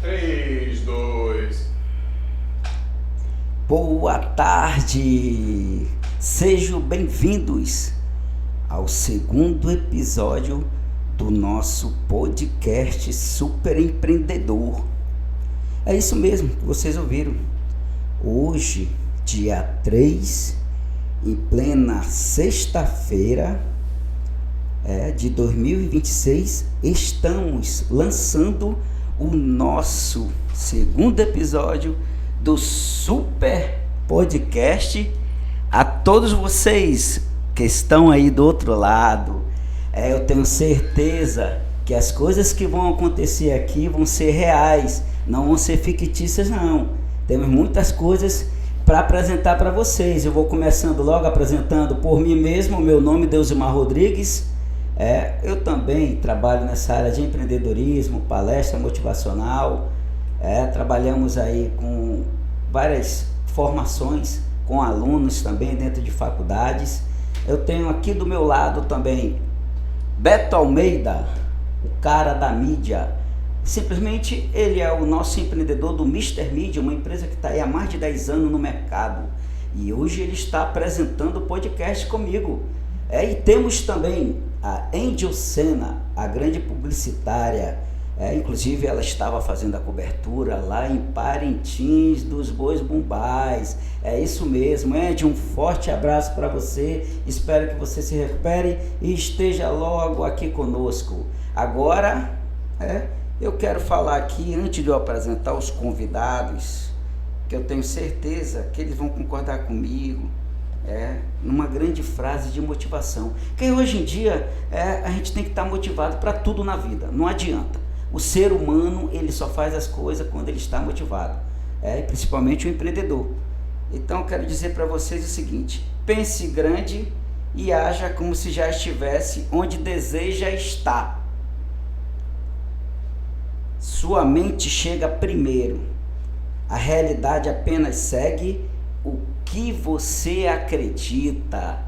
3, 2. Boa tarde! Sejam bem-vindos ao segundo episódio do nosso podcast Super Empreendedor. É isso mesmo que vocês ouviram. Hoje, dia 3, em plena sexta-feira de 2026, estamos lançando o nosso segundo episódio do Super Podcast. A todos vocês que estão aí do outro lado, eu tenho certeza que as coisas que vão acontecer aqui vão ser reais, não vão ser fictícias não. Temos muitas coisas para apresentar para vocês. Eu vou começando logo apresentando por mim mesmo. Meu nome é Deusimar Rodrigues. Eu também trabalho nessa área de empreendedorismo, palestra motivacional. Trabalhamos aí com várias formações com alunos também dentro de faculdades. Eu tenho aqui do meu lado também Beto Almeida, o cara da mídia. Simplesmente ele é o nosso empreendedor do Mr. Media, uma empresa que está aí há mais de 10 anos no mercado. E hoje ele está apresentando o podcast comigo. E temos também a Angel Sena, a grande publicitária. Inclusive ela estava fazendo a cobertura lá em Parintins dos Bois Bumbais. É isso mesmo, Angel, um forte abraço para você. Espero que você se recupere e esteja logo aqui conosco. Agora, eu quero falar aqui, antes de eu apresentar os convidados, que eu tenho certeza que eles vão concordar comigo, numa grande frase de motivação. Que hoje em dia a gente tem que estar motivado para tudo na vida, não adianta. O ser humano, ele só faz as coisas quando ele está motivado, principalmente o empreendedor. Então eu quero dizer para vocês o seguinte: pense grande e haja como se já estivesse onde deseja estar. Sua mente chega primeiro, a realidade apenas segue o que você acredita.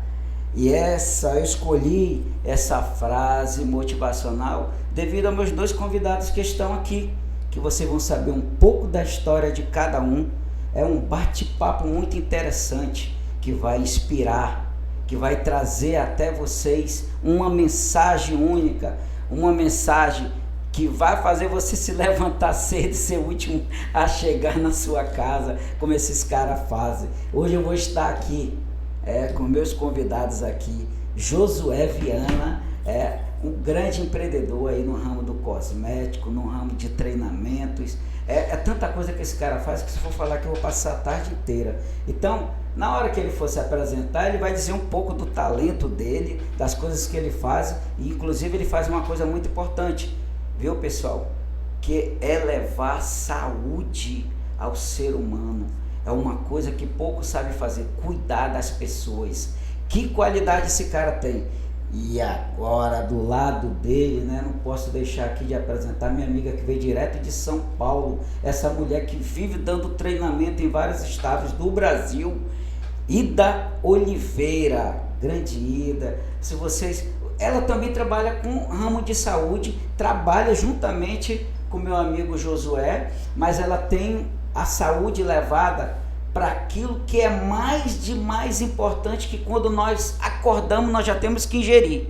E eu escolhi essa frase motivacional devido aos meus dois convidados que estão aqui, que vocês vão saber um pouco da história de cada um. É um bate-papo muito interessante que vai inspirar, que vai trazer até vocês uma mensagem única, uma mensagem que vai fazer você se levantar cedo e ser o último a chegar na sua casa, como esses caras fazem. Hoje eu vou estar aqui com meus convidados aqui, Josué Viana, um grande empreendedor aí no ramo do cosmético, no ramo de treinamentos. Tanta coisa que esse cara faz que se for falar que eu vou passar a tarde inteira. Então, na hora que ele for se apresentar, ele vai dizer um pouco do talento dele, das coisas que ele faz, e inclusive ele faz uma coisa muito importante, viu, pessoal? Que é levar saúde ao ser humano. É uma coisa que pouco sabe fazer, cuidar das pessoas. Que qualidade esse cara tem. E agora, do lado dele, não posso deixar aqui de apresentar minha amiga que veio direto de São Paulo, essa mulher que vive dando treinamento em vários estados do Brasil, Ida Oliveira, grande Ida. Ela também trabalha com ramo de saúde, trabalha juntamente com meu amigo Josué, mas ela tem a saúde levada para aquilo que é mais importante, que quando nós acordamos nós já temos que ingerir.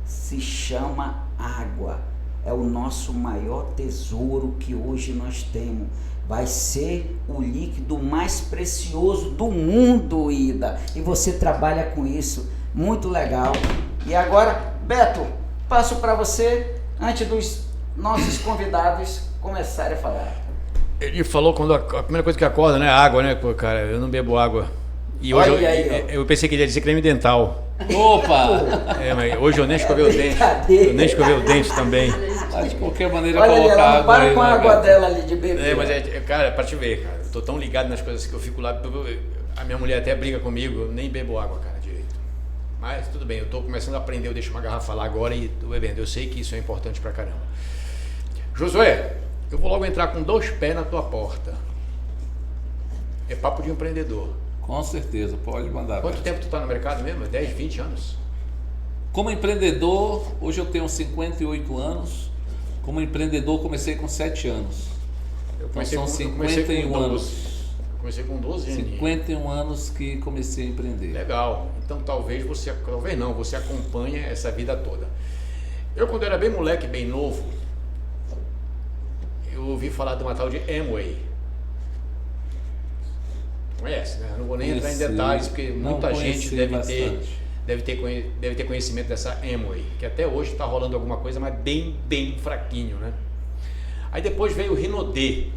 Se chama água. É o nosso maior tesouro que hoje nós temos. Vai ser o líquido mais precioso do mundo, Ida. E você trabalha com isso. Muito legal. E agora, Beto, passo para você, antes dos nossos convidados começarem a falar. Ele falou quando a primeira coisa que acorda, né? Água, né? Pô, cara, eu não bebo água. E hoje eu pensei que ele ia dizer creme dental. Opa! Mas hoje eu nem escovei o dente. Eu nem escovei o dente também. Mas de qualquer maneira olha colocar ela, água para aí, com a né, água cara? dela ali de beber. Mas cara, pra te ver, cara. Eu tô tão ligado nas coisas que eu fico lá. A minha mulher até briga comigo, eu nem bebo água, cara, direito. Mas tudo bem, eu tô começando a aprender, eu deixo uma garrafa lá agora e tô bebendo. Eu sei que isso é importante pra caramba. Josué, eu vou logo entrar com 2 pés na tua porta. É papo de empreendedor. Com certeza, pode mandar. Quanto tempo tu tá no mercado mesmo? 10, 20 anos? Como empreendedor, hoje eu tenho 58 anos. Como empreendedor, comecei com 7 anos. são 51 anos. Comecei com 12 anos. 51 anos que comecei a empreender. Legal. Então talvez você acompanha essa vida toda. Eu, quando era bem moleque, bem novo, eu ouvi falar de uma tal de Amway. Conhece, né? Eu não vou nem entrar em detalhes, porque muita gente deve ter conhecimento dessa Amway, que até hoje está rolando alguma coisa, mas bem fraquinho, né? Aí depois veio o Rinode.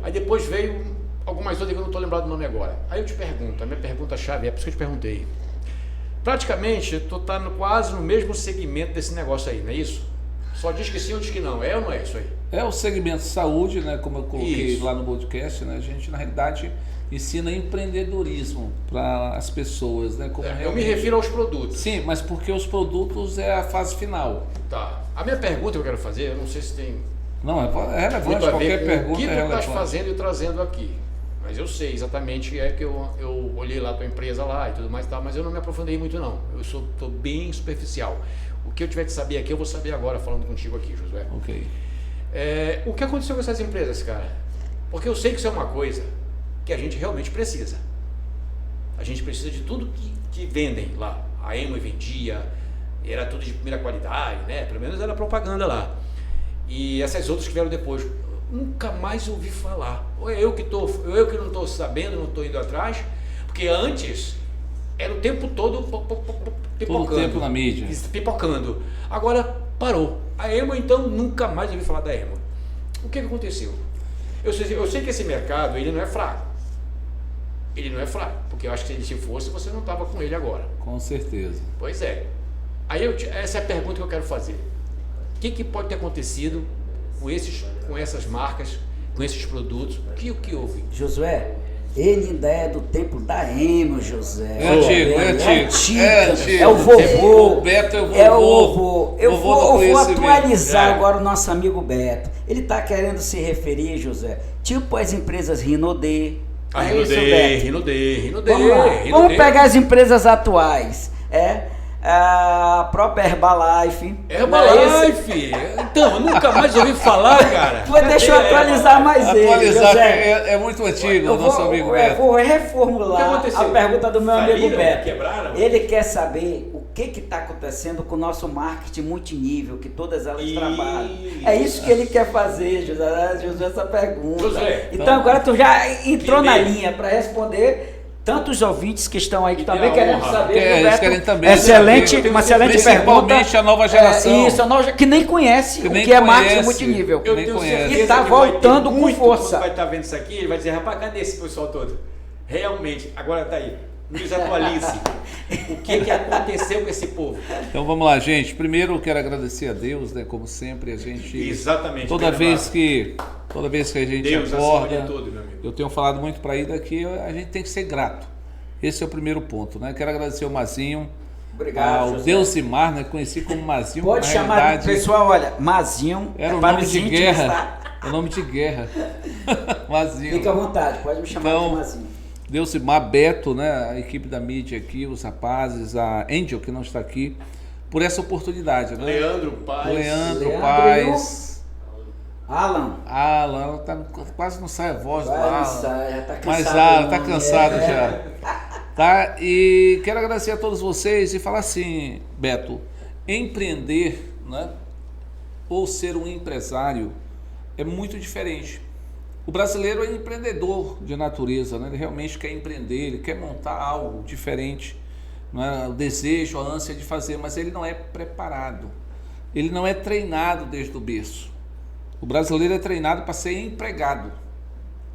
Aí depois veio algumas outras que eu não estou lembrado do nome agora. Aí eu te pergunto, a minha pergunta-chave é por isso que eu te perguntei. Praticamente, tu tá quase no mesmo segmento desse negócio aí, não é isso? Só diz que sim ou diz que não, é ou não é isso aí? É o segmento saúde, né? Como eu coloquei Isso. lá no podcast, né? A gente, na realidade, ensina empreendedorismo para as pessoas, né? Como Eu me realmente... refiro aos produtos. Sim, mas porque os produtos é a fase final. Tá. A minha pergunta que eu quero fazer, eu não sei se tem Não, é muito relevante, a ver qualquer com pergunta o que é tu relevante. estás fazendo e trazendo aqui. Mas eu sei exatamente, que eu olhei lá a tua empresa lá e tudo mais e tal, mas eu não me aprofundei muito não. Eu estou bem superficial. O que eu tiver que saber aqui, eu vou saber agora, falando contigo aqui, Josué. Ok. O que aconteceu com essas empresas, cara? Porque eu sei que isso é uma coisa que a gente realmente precisa. A gente precisa de tudo que vendem lá. A Amway vendia, era tudo de primeira qualidade, né? Pelo menos era propaganda lá. E essas outras que vieram depois, nunca mais ouvi falar. Ou é eu que não estou sabendo, não estou indo atrás, porque antes era o tempo todo pipocando. Todo tempo na mídia. Pipocando. Agora parou. A Amway, então, nunca mais ouvi falar da Amway. O que aconteceu? Eu sei que esse mercado, ele não é fraco. Ele não é fraco, porque eu acho que se fosse, você não estava com ele agora. Com certeza. Pois é. Aí essa é a pergunta que eu quero fazer. O que pode ter acontecido com essas marcas, com esses produtos? O que houve? Josué, ele ainda é do tempo da Emo, José. É antigo. É o vovô. O Beto é o vovô. É o vovô. Eu Vovô do vou conhecimento. atualizar agora o nosso amigo Beto. Ele está querendo se referir, José, tipo as empresas Rinode. A É isso, Beto? Rinode. Vamos lá. Vamos pegar as empresas atuais. A própria Herbalife. Herbalife! Então, eu nunca mais ouvi falar, cara. Deixa eu atualizar mais ele. Atualizar, José. é muito antigo Eu o nosso amigo Beto. vou O que reformular aconteceu? a pergunta do meu amigo Faliram? Beto. Quebraram? Ele quer saber o que está acontecendo com o nosso marketing multinível, que todas elas trabalham. É isso que ele quer fazer, José, essa pergunta. José, então agora tu já entrou na Entendi. linha para responder tantos ouvintes que estão aí que E também tem a querem honra. saber. Eles Beto, querem também excelente, saber. uma excelente pergunta. Principalmente a nova geração. Isso, a nova, que nem conhece Que o nem que é marketing conhece. multinível. Eu Nem tenho conhece. certeza E tá que vai ter voltando com muito força. quando vai estar vendo isso aqui, ele vai dizer, rapaz, cadê esse pessoal todo? Realmente, agora tá aí. Nos atualize. O que aconteceu com esse povo? Então vamos lá, gente. Primeiro eu quero agradecer a Deus, né? Como sempre, a gente. Exatamente. Toda vez que a gente Deus acorda, acima de tudo, meu amigo. eu tenho falado muito para ir daqui, a gente tem que ser grato. Esse é o primeiro ponto, né? Quero agradecer ao Mazinho, Obrigado, ao José. Deusimar, né? Conheci como Mazinho. Pode na chamar, realidade, pessoal, olha, Mazinho. Era o para nome os de íntimos, guerra. tá? É o nome de guerra. Mazinho. Fica à vontade, pode me chamar Então, de Mazinho. Deusimar, Beto, né? A equipe da mídia aqui, os rapazes, a Angel, que não está aqui, por essa oportunidade, né? Leandro Paz. Leandro e Paz. Alan. Alan, quase não sai a voz do Vai, Alan. sai, já tá cansado. Mas Alan, tá não, cansado já. Tá? E quero agradecer a todos vocês e falar assim, Beto, empreender, né? Ou ser um empresário é muito diferente. O brasileiro é empreendedor de natureza, né? Ele realmente quer empreender, ele quer montar algo diferente, né? O desejo, a ânsia de fazer, mas ele não é preparado, ele não é treinado desde o berço. O brasileiro é treinado para ser empregado.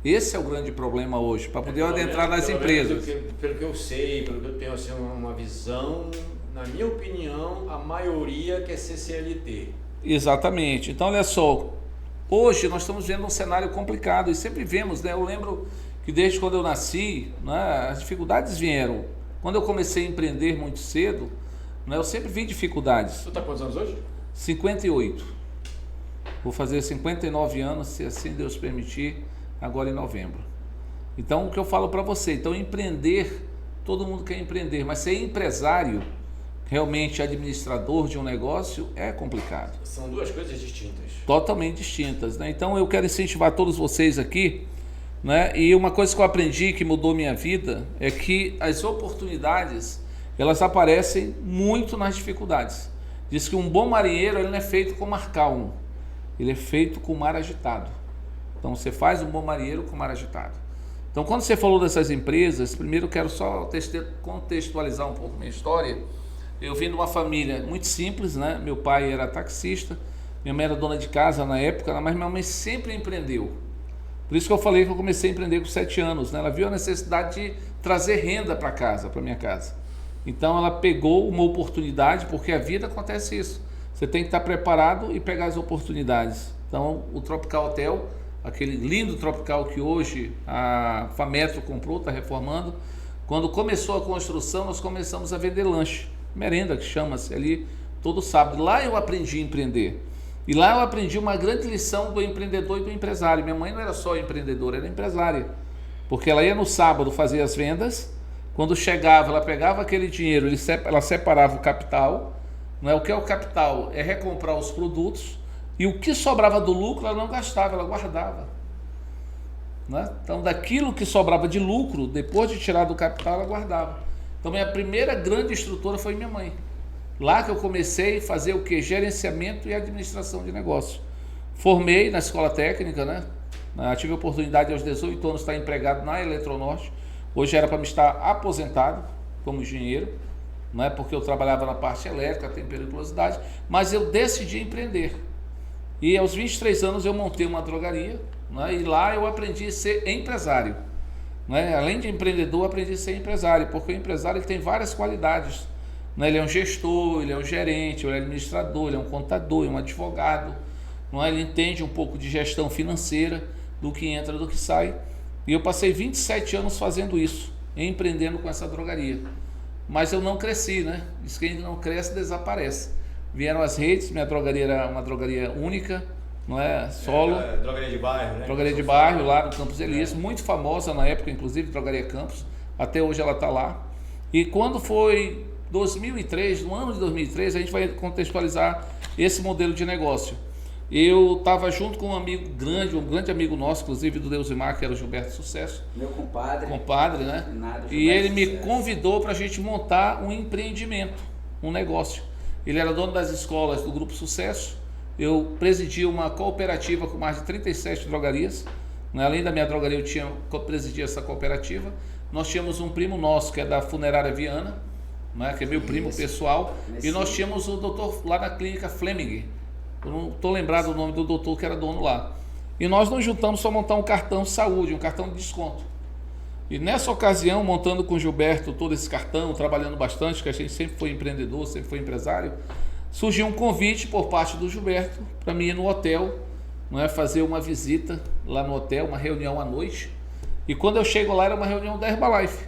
Esse é o grande problema hoje, para poder adentrar nas empresas. Pelo que eu sei, pelo que eu tenho assim, uma visão, na minha opinião, a maioria quer ser CLT. Exatamente. Então, olha só, hoje nós estamos vendo um cenário complicado e sempre vemos, né? Eu lembro que desde quando eu nasci, né, as dificuldades vieram. Quando eu comecei a empreender muito cedo, né, eu sempre vi dificuldades. Tu tá quantos anos hoje? 58. Vou fazer 59 anos, se assim Deus permitir, agora em novembro. Então, o que eu falo para você, então empreender, todo mundo quer empreender, mas ser empresário realmente administrador de um negócio é complicado. São duas coisas distintas. Totalmente distintas, né? Então eu quero incentivar todos vocês aqui, né? E uma coisa que eu aprendi que mudou minha vida é que as oportunidades, elas aparecem muito nas dificuldades. Diz que um bom marinheiro, ele não é feito com mar calmo, ele é feito com mar agitado. Então você faz um bom marinheiro com mar agitado. Então quando você falou dessas empresas, primeiro eu quero só contextualizar um pouco minha história. Eu vim de uma família muito simples, né? Meu pai era taxista, minha mãe era dona de casa na época, mas minha mãe sempre empreendeu. Por isso que eu falei que eu comecei a empreender com 7 anos, né? Ela viu a necessidade de trazer renda para casa, para minha casa. Então ela pegou uma oportunidade, porque a vida acontece isso. Você tem que estar preparado e pegar as oportunidades. Então o Tropical Hotel, aquele lindo Tropical que hoje a Fametro comprou, está reformando. Quando começou a construção, nós começamos a vender lanche, merenda que chama-se ali, todo sábado. Lá eu aprendi a empreender. E lá eu aprendi uma grande lição do empreendedor e do empresário. Minha mãe não era só empreendedora, era empresária. Porque ela ia no sábado fazer as vendas, quando chegava, ela pegava aquele dinheiro, ela separava o capital. Não é? O que é o capital? É recomprar os produtos, e o que sobrava do lucro ela não gastava, ela guardava. Né? Então daquilo que sobrava de lucro, depois de tirar do capital, ela guardava. Então minha primeira grande instrutora foi minha mãe. Lá que eu comecei a fazer o que? Gerenciamento e administração de negócio. Formei na escola técnica, né? Tive a oportunidade aos 18 anos de estar empregado na Eletronorte. Hoje era para me estar aposentado como engenheiro, não é? Porque eu trabalhava na parte elétrica, tem periculosidade, mas eu decidi empreender. E aos 23 anos eu montei uma drogaria, né? E lá eu aprendi a ser empresário. Né? Além de empreendedor, eu aprendi a ser empresário, porque o empresário ele tem várias qualidades. Né? Ele é um gestor, ele é um gerente, ele é um administrador, ele é um contador, é um advogado. Não é? Ele entende um pouco de gestão financeira, do que entra, do que sai. E eu passei 27 anos fazendo isso, empreendendo com essa drogaria. Mas eu não cresci, né? Diz que quem não cresce, desaparece. Vieram as redes, minha drogaria era uma drogaria única, não é? Solo. Drogaria de bairro, né? Drogaria de bairro, lá no Campos Elíseos, muito famosa na época, inclusive, Drogaria Campos. Até hoje ela está lá. E quando foi 2003, no ano de 2003, a gente vai contextualizar esse modelo de negócio. Eu estava junto com um amigo grande, um grande amigo nosso, inclusive do Deusimar, que era o Gilberto Sucesso. Meu compadre. Compadre, né? Renato, e ele me Sucesso. convidou para a gente montar um empreendimento, um negócio. Ele era dono das escolas do Grupo Sucesso. Eu presidia uma cooperativa com mais de 37 drogarias. Além da minha drogaria, eu presidia essa cooperativa. Nós tínhamos um primo nosso, que é da Funerária Viana, né? Que é meu primo pessoal. E nós tínhamos o doutor lá na clínica Fleming. Eu não estou lembrado do nome do doutor que era dono lá. E nós nos juntamos para montar um cartão de saúde, um cartão de desconto. E nessa ocasião, montando com o Gilberto todo esse cartão, trabalhando bastante, que a gente sempre foi empreendedor, sempre foi empresário, surgiu um convite por parte do Gilberto para mim ir no hotel, não é, fazer uma visita lá no hotel, uma reunião à noite. E quando eu chego lá, era uma reunião da Herbalife,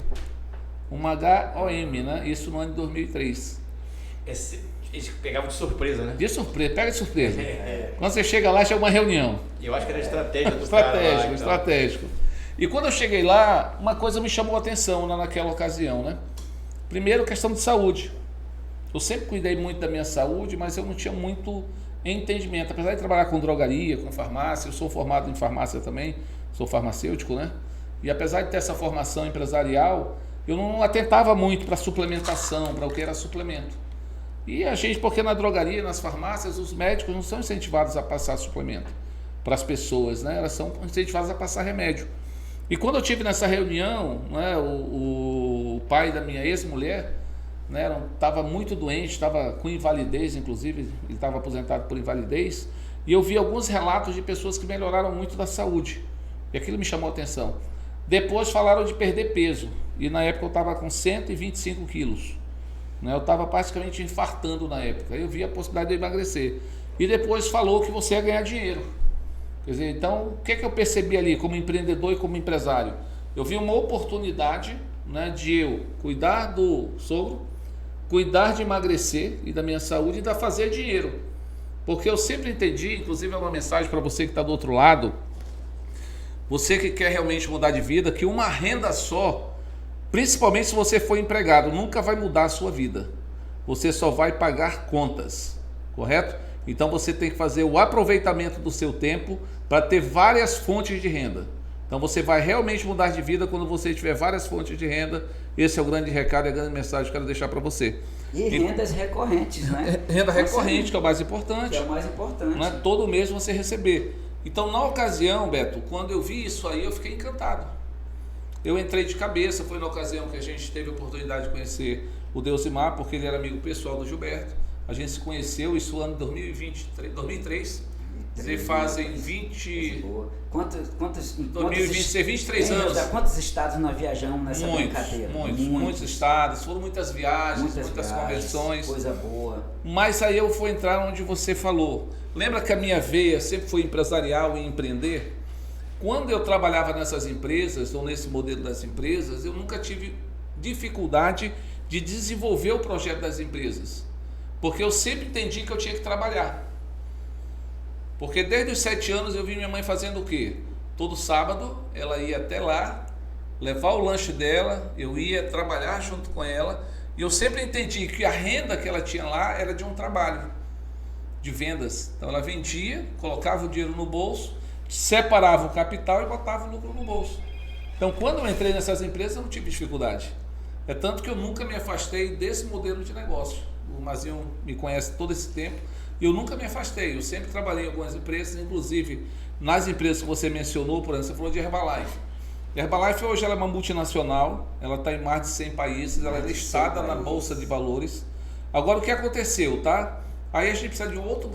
uma HOM, né? Isso no ano de 2003. Eles pegavam de surpresa, né? De surpresa, pega de surpresa. Quando você chega lá, chega uma reunião. E eu acho que era estratégia do cara lá, Estratégico. E quando eu cheguei lá, uma coisa me chamou a atenção naquela ocasião, né? Primeiro, questão de saúde. Eu sempre cuidei muito da minha saúde, mas eu não tinha muito entendimento. Apesar de trabalhar com drogaria, com farmácia, eu sou formado em farmácia também, sou farmacêutico, né? E apesar de ter essa formação empresarial, eu não atentava muito para suplementação, para o que era suplemento. E a gente, porque na drogaria, nas farmácias, os médicos não são incentivados a passar suplemento para as pessoas, né? Elas são incentivadas a passar remédio. E quando eu tive nessa reunião, né, o pai da minha ex-mulher, né, estava muito doente, estava com invalidez, inclusive, ele estava aposentado por invalidez, e eu vi alguns relatos de pessoas que melhoraram muito da saúde. E aquilo me chamou a atenção. Depois falaram de perder peso, e na época eu estava com 125 quilos. Eu estava praticamente infartando na época. Eu vi a possibilidade de eu emagrecer. E depois falou que você ia ganhar dinheiro. Quer dizer, então, o que eu percebi ali como empreendedor e como empresário? Eu vi uma oportunidade, né, de eu cuidar do sogro, cuidar de emagrecer e da minha saúde e de fazer dinheiro. Porque eu sempre entendi, inclusive é uma mensagem para você que está do outro lado, você que quer realmente mudar de vida, que uma renda só, principalmente se você for empregado, nunca vai mudar a sua vida. você só vai pagar contas, correto? Então você tem que fazer o aproveitamento do seu tempo para ter várias fontes de renda. Então você vai realmente mudar de vida quando você tiver várias fontes de renda. Esse é o grande recado e a grande mensagem que eu quero deixar para você. E rendas recorrentes, né? Renda recorrente, que é o mais importante. Que é o mais importante. Não é todo mês você receber. Então, na ocasião, Beto, quando eu vi isso aí, eu fiquei encantado. Eu entrei de cabeça, foi na ocasião que a gente teve a oportunidade de conhecer o Deusimar, porque ele era amigo pessoal do Gilberto. A gente se conheceu, isso no ano 2003. Dizer, fazem 20... Quantos 2026, 23 anos. Quantos estados nós viajamos nessa brincadeira? Muitos estados, foram muitas viagens, muitas convenções. Coisa boa. Mas aí eu vou entrar onde você falou. Lembra que a minha veia sempre foi empresarial e empreender? Quando eu trabalhava nessas empresas, ou nesse modelo das empresas, eu nunca tive dificuldade de desenvolver o projeto das empresas. Porque eu sempre entendi que eu tinha que trabalhar. Porque desde os 7 anos eu vi minha mãe fazendo o quê? Todo sábado ela ia até lá, levar o lanche dela, eu ia trabalhar junto com ela, e eu sempre entendi que a renda que ela tinha lá era de um trabalho, de vendas. Então ela vendia, colocava o dinheiro no bolso, separava o capital e botava o lucro no bolso. Então quando eu entrei nessas empresas eu não tive dificuldade. É tanto que eu nunca me afastei desse modelo de negócio. O Mazinho me conhece todo esse tempo. E eu nunca me afastei, eu sempre trabalhei em algumas empresas, inclusive nas empresas que você mencionou, por exemplo, você falou de Herbalife. A Herbalife hoje ela é uma multinacional, ela está em mais de 100 países, ela é listada na Bolsa de Valores. Agora o que aconteceu, tá? Aí a gente precisa de um outro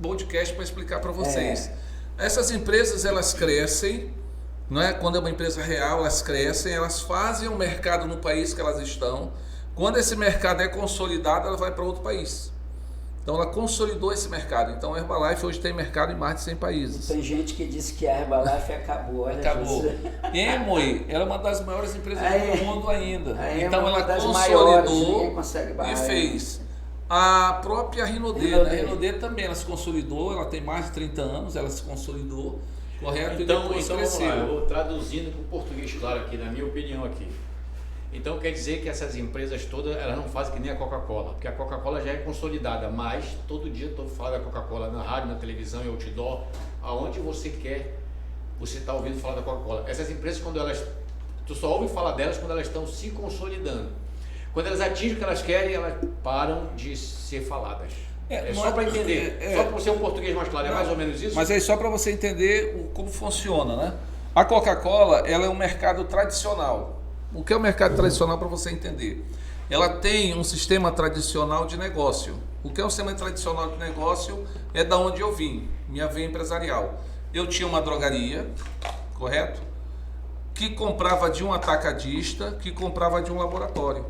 podcast para explicar para vocês. Essas empresas elas crescem, não é? Quando é uma empresa real, elas crescem, elas fazem um mercado no país que elas estão. Quando esse mercado é consolidado, ela vai para outro país. Então ela consolidou esse mercado. Então a Herbalife hoje tem mercado em mais de 100 países. Tem gente que disse que a Herbalife acabou. Acabou. Amway, ela é uma das maiores empresas do mundo ainda. Então ela consolidou e fez. A própria Rinodê, né? A Rinodê também, ela se consolidou, ela tem mais de 30 anos, ela se consolidou, correto? Então, e depois cresceu. Vamos lá, eu vou traduzindo para o português claro aqui, na minha opinião aqui. Então quer dizer que essas empresas todas, elas não fazem que nem a Coca-Cola, porque a Coca-Cola já é consolidada, mas todo dia eu falo da Coca-Cola na rádio, na televisão, em outdoor, aonde você quer, você está ouvindo falar da Coca-Cola. Essas empresas, quando elas, tu só ouve falar delas quando elas estão se consolidando. Quando elas atingem o que elas querem, elas param de ser faladas. É só para entender, só para ser um português mais claro, é mais ou menos isso? Mas é só para você entender como funciona, né? A Coca-Cola, ela é um mercado tradicional. O que é o mercado tradicional para você entender? Ela tem um sistema tradicional de negócio. O que é um sistema tradicional de negócio é da onde eu vim, minha veia empresarial. Eu tinha uma drogaria, correto? Que comprava de um atacadista, que comprava de um laboratório.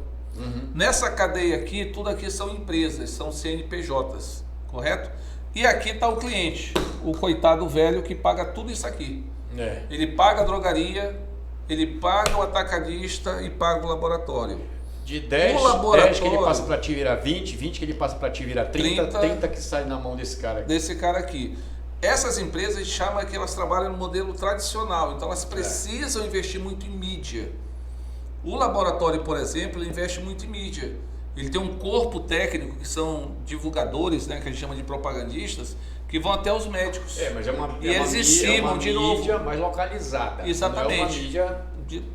Nessa cadeia aqui, tudo aqui são empresas, são CNPJs, correto? E aqui está o cliente, o coitado velho que paga tudo isso aqui. Ele paga a drogaria, ele paga o atacadista e paga o laboratório. De 10 que ele passa para ti virar 20 que ele passa para ti virar 30 que sai na mão desse cara aqui. Desse cara aqui. Essas empresas chamam que elas trabalham no modelo tradicional, então elas precisam investir muito em mídia. O laboratório, por exemplo, ele investe muito em mídia. Ele tem um corpo técnico que são divulgadores, né, que a gente chama de propagandistas, que vão até os médicos. Mas é uma, e eles estimam de novo. Mídia mais localizada. Exatamente. Não é uma mídia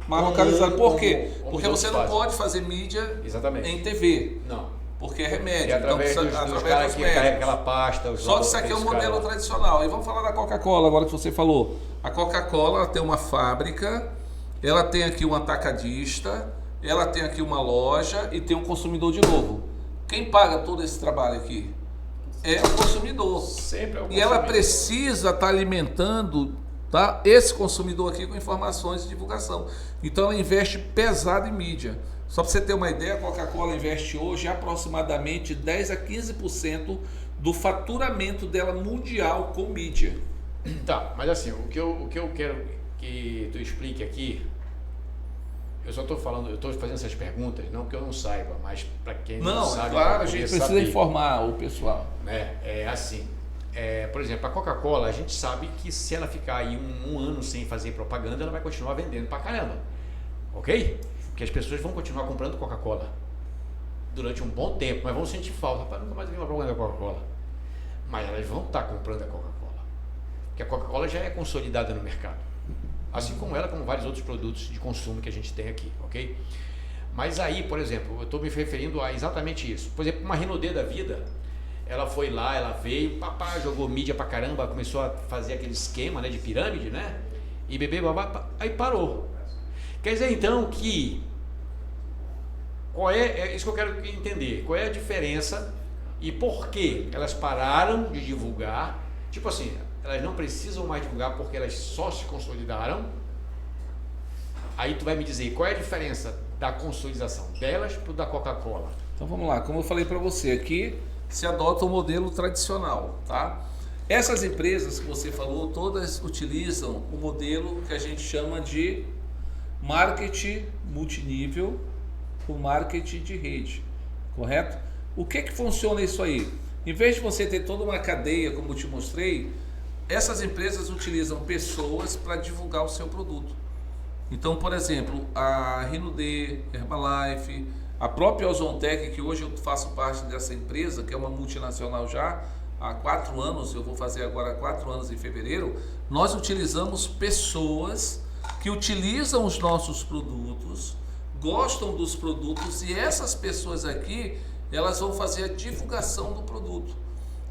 mais localizada. Por quê? Porque você não pode fazer mídia em TV. Não. Porque é remédio. É através dos caras que carregam aquela pasta. Só que isso aqui é um modelo tradicional. E vamos falar da Coca-Cola agora que você falou. A Coca-Cola tem uma fábrica, ela tem aqui um atacadista, ela tem aqui uma loja e tem um consumidor de novo. Quem paga todo esse trabalho aqui? É o consumidor. Sempre é o consumidor. E ela precisa estar alimentando, tá, esse consumidor aqui com informações e divulgação. Então ela investe pesado em mídia. Só para você ter uma ideia, a Coca-Cola investe hoje aproximadamente 10 a 15% do faturamento dela mundial com mídia. Tá, mas assim, o que eu quero que tu explique aqui, eu só estou falando, eu estou fazendo essas perguntas, não que eu não saiba, mas para quem não sabe... Claro, a gente precisa informar o pessoal. É assim, por exemplo, a Coca-Cola, a gente sabe que se ela ficar aí um ano sem fazer propaganda, ela vai continuar vendendo pra caramba, ok? Porque as pessoas vão continuar comprando Coca-Cola. durante um bom tempo, mas vão sentir falta. Rapaz, nunca mais vi uma propaganda da Coca-Cola. Mas elas vão estar comprando a Coca-Cola. Porque a Coca-Cola já é consolidada no mercado. Assim como ela, como vários outros produtos de consumo que a gente tem aqui, ok? Mas aí, por exemplo, eu estou me referindo a exatamente isso. Por exemplo, uma Renaudê da vida, ela foi lá, ela veio, papá, jogou mídia pra caramba, começou a fazer aquele esquema, né, de pirâmide, né? E bebê, babá, aí parou. Quer dizer então que é isso que eu quero entender, qual é a diferença e por que elas pararam de divulgar, tipo assim, elas não precisam mais divulgar porque elas só se consolidaram. Aí tu vai me dizer qual é a diferença da consolidação delas para o da Coca-Cola. Então vamos lá, como eu falei para você, aqui se adota o modelo tradicional, tá? Essas empresas que você falou, todas utilizam o modelo que a gente chama de marketing multinível, o marketing de rede, correto? O que funciona isso aí? Em vez de você ter toda uma cadeia, como eu te mostrei, essas empresas utilizam pessoas para divulgar o seu produto. Então, por exemplo, a Renaudê, Herbalife, a própria Ozontec, que hoje eu faço parte dessa empresa, que é uma multinacional já há 4 anos, eu vou fazer agora 4 anos em fevereiro, nós utilizamos pessoas que utilizam os nossos produtos, gostam dos produtos, e essas pessoas aqui, elas vão fazer a divulgação do produto.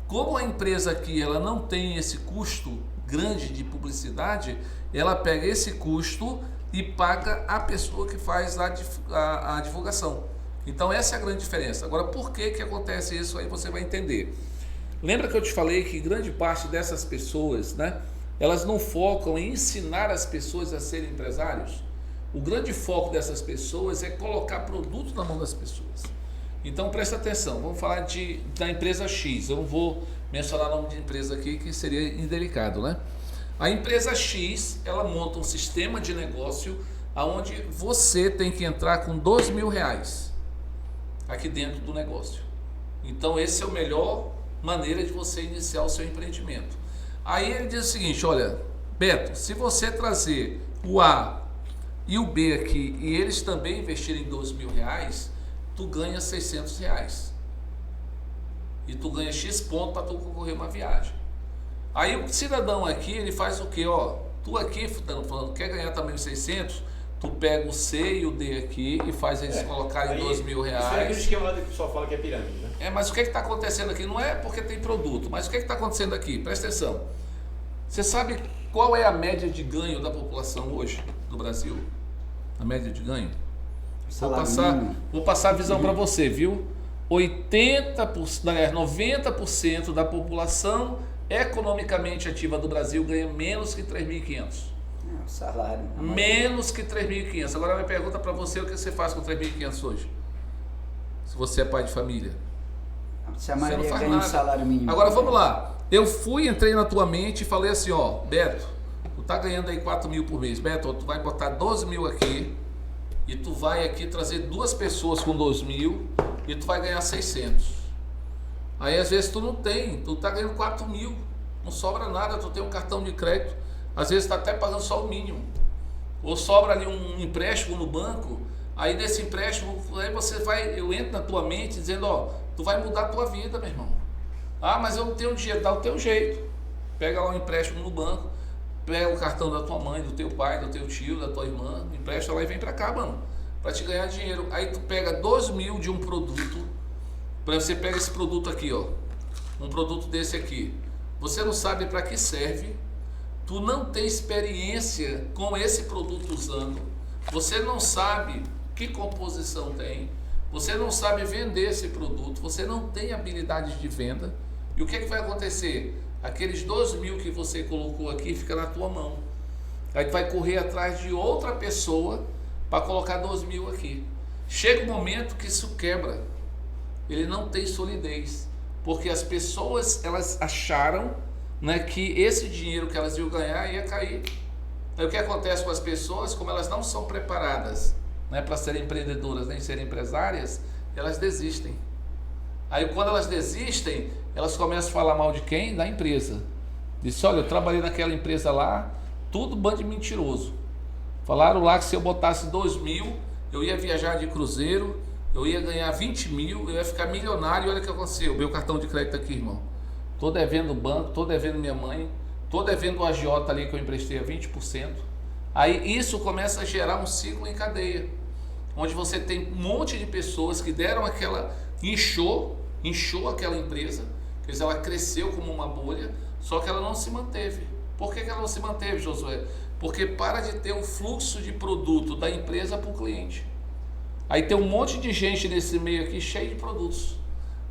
Como a empresa aqui ela não tem esse custo grande de publicidade, ela pega esse custo e paga a pessoa que faz a divulgação. Então essa é a grande diferença. Agora, por que acontece isso aí você vai entender. Lembra que eu te falei que grande parte dessas pessoas, né, elas não focam em ensinar as pessoas a serem empresários? O grande foco dessas pessoas é colocar produto na mão das pessoas. Então presta atenção, vamos falar da empresa X. Eu não vou mencionar o nome de empresa aqui, que seria indelicado, né? A empresa X, ela monta um sistema de negócio onde você tem que entrar com R$2.000 aqui dentro do negócio. Então essa é a melhor maneira de você iniciar o seu empreendimento. Aí ele diz o seguinte, olha, Beto, se você trazer o A e o B aqui e eles também investirem R$2.000, tu ganha R$600 e tu ganha X ponto para tu concorrer uma viagem. Aí o cidadão aqui, ele faz o que? Ó, tu aqui, falando, quer ganhar também os 600, tu pega o C e o D aqui e faz eles colocarem R$2.000. Isso é aquele esquema lá que o pessoal fala que é pirâmide, né? Mas o que está acontecendo aqui? Não é porque tem produto, mas o que está acontecendo aqui? Presta atenção. Você sabe qual é a média de ganho da população hoje do Brasil? A média de ganho? Vou passar a visão para você, viu? 90% da população economicamente ativa do Brasil ganha menos que 3.500. O salário. Menos que 3.500. Agora minha pergunta para você, o que você faz com 3.500 hoje? Se você é pai de família. Se a maioria ganha um salário mínimo. Agora vamos lá. Eu entrei na tua mente e falei assim, ó, Beto, tu tá ganhando aí 4.000 por mês. Beto, tu vai botar 12.000 aqui e tu vai aqui trazer 2 pessoas com 2.000 e tu vai ganhar 600. Aí às vezes tu não tem, tu tá ganhando 4.000, não sobra nada, tu tem um cartão de crédito, às vezes tá até pagando só o mínimo. Ou sobra ali um empréstimo no banco, aí desse empréstimo, aí eu entro na tua mente dizendo, ó, tu vai mudar a tua vida, meu irmão. Ah, mas eu não tenho dinheiro, dá o teu jeito. Pega lá um empréstimo no banco, pega o cartão da tua mãe, do teu pai, do teu tio, da tua irmã, empresta lá e vem pra cá, mano, pra te ganhar dinheiro. Aí tu pega 2.000 de um produto, você pega esse produto aqui, ó, um produto desse aqui, você não sabe para que serve, tu não tem experiência com esse produto usando, você não sabe que composição tem, você não sabe vender esse produto, você não tem habilidade de venda, e o que vai acontecer? Aqueles 2.000 que você colocou aqui fica na tua mão, aí tu vai correr atrás de outra pessoa para colocar 2.000 aqui, chega um momento que isso quebra. Ele não tem solidez, porque as pessoas elas acharam, né, que esse dinheiro que elas iam ganhar ia cair. Aí o que acontece com as pessoas, como elas não são preparadas, né, para serem empreendedoras nem serem empresárias, elas desistem. Aí quando elas desistem, elas começam a falar mal de quem? Da empresa. Diz, olha, eu trabalhei naquela empresa lá, tudo bando de mentiroso. Falaram lá que se eu botasse 2.000, eu ia viajar de cruzeiro, eu ia ganhar 20 mil, eu ia ficar milionário. E olha o que aconteceu, meu cartão de crédito aqui, irmão. Tô devendo o banco, tô devendo minha mãe, tô devendo o agiota ali que eu emprestei a 20%. Aí isso começa a gerar um ciclo em cadeia, onde você tem um monte de pessoas que deram aquela, inchou aquela empresa, quer dizer, ela cresceu como uma bolha, só que ela não se manteve. Por que ela não se manteve, Josué? Porque para de ter o fluxo de produto da empresa para o cliente. Aí tem um monte de gente nesse meio aqui cheio de produtos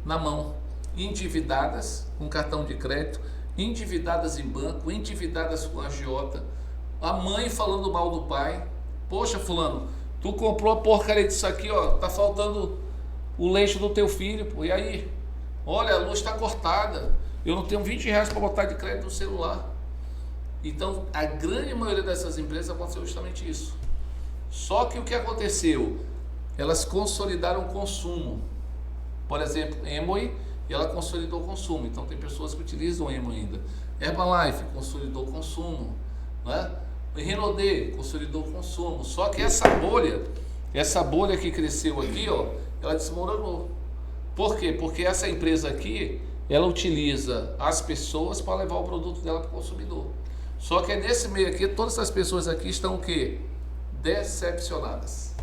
na mão, endividadas com cartão de crédito, endividadas em banco, endividadas com agiota, a mãe falando mal do pai. Poxa, fulano, tu comprou a porcaria disso aqui, ó, tá faltando o leite do teu filho, pô, e aí? Olha, a luz está cortada, eu não tenho 20 reais para botar de crédito no celular. Então, a grande maioria dessas empresas aconteceu justamente isso. Só que o que aconteceu? Elas consolidaram o consumo. Por exemplo, Amway, ela consolidou o consumo. Então, tem pessoas que utilizam o Amway ainda. Herbalife consolidou o consumo, né? Renaudet consolidou o consumo. Só que essa bolha que cresceu aqui, ó, ela desmoronou. Por quê? Porque essa empresa aqui, ela utiliza as pessoas para levar o produto dela para o consumidor. Só que nesse meio aqui, todas essas pessoas aqui estão o quê? Decepcionadas.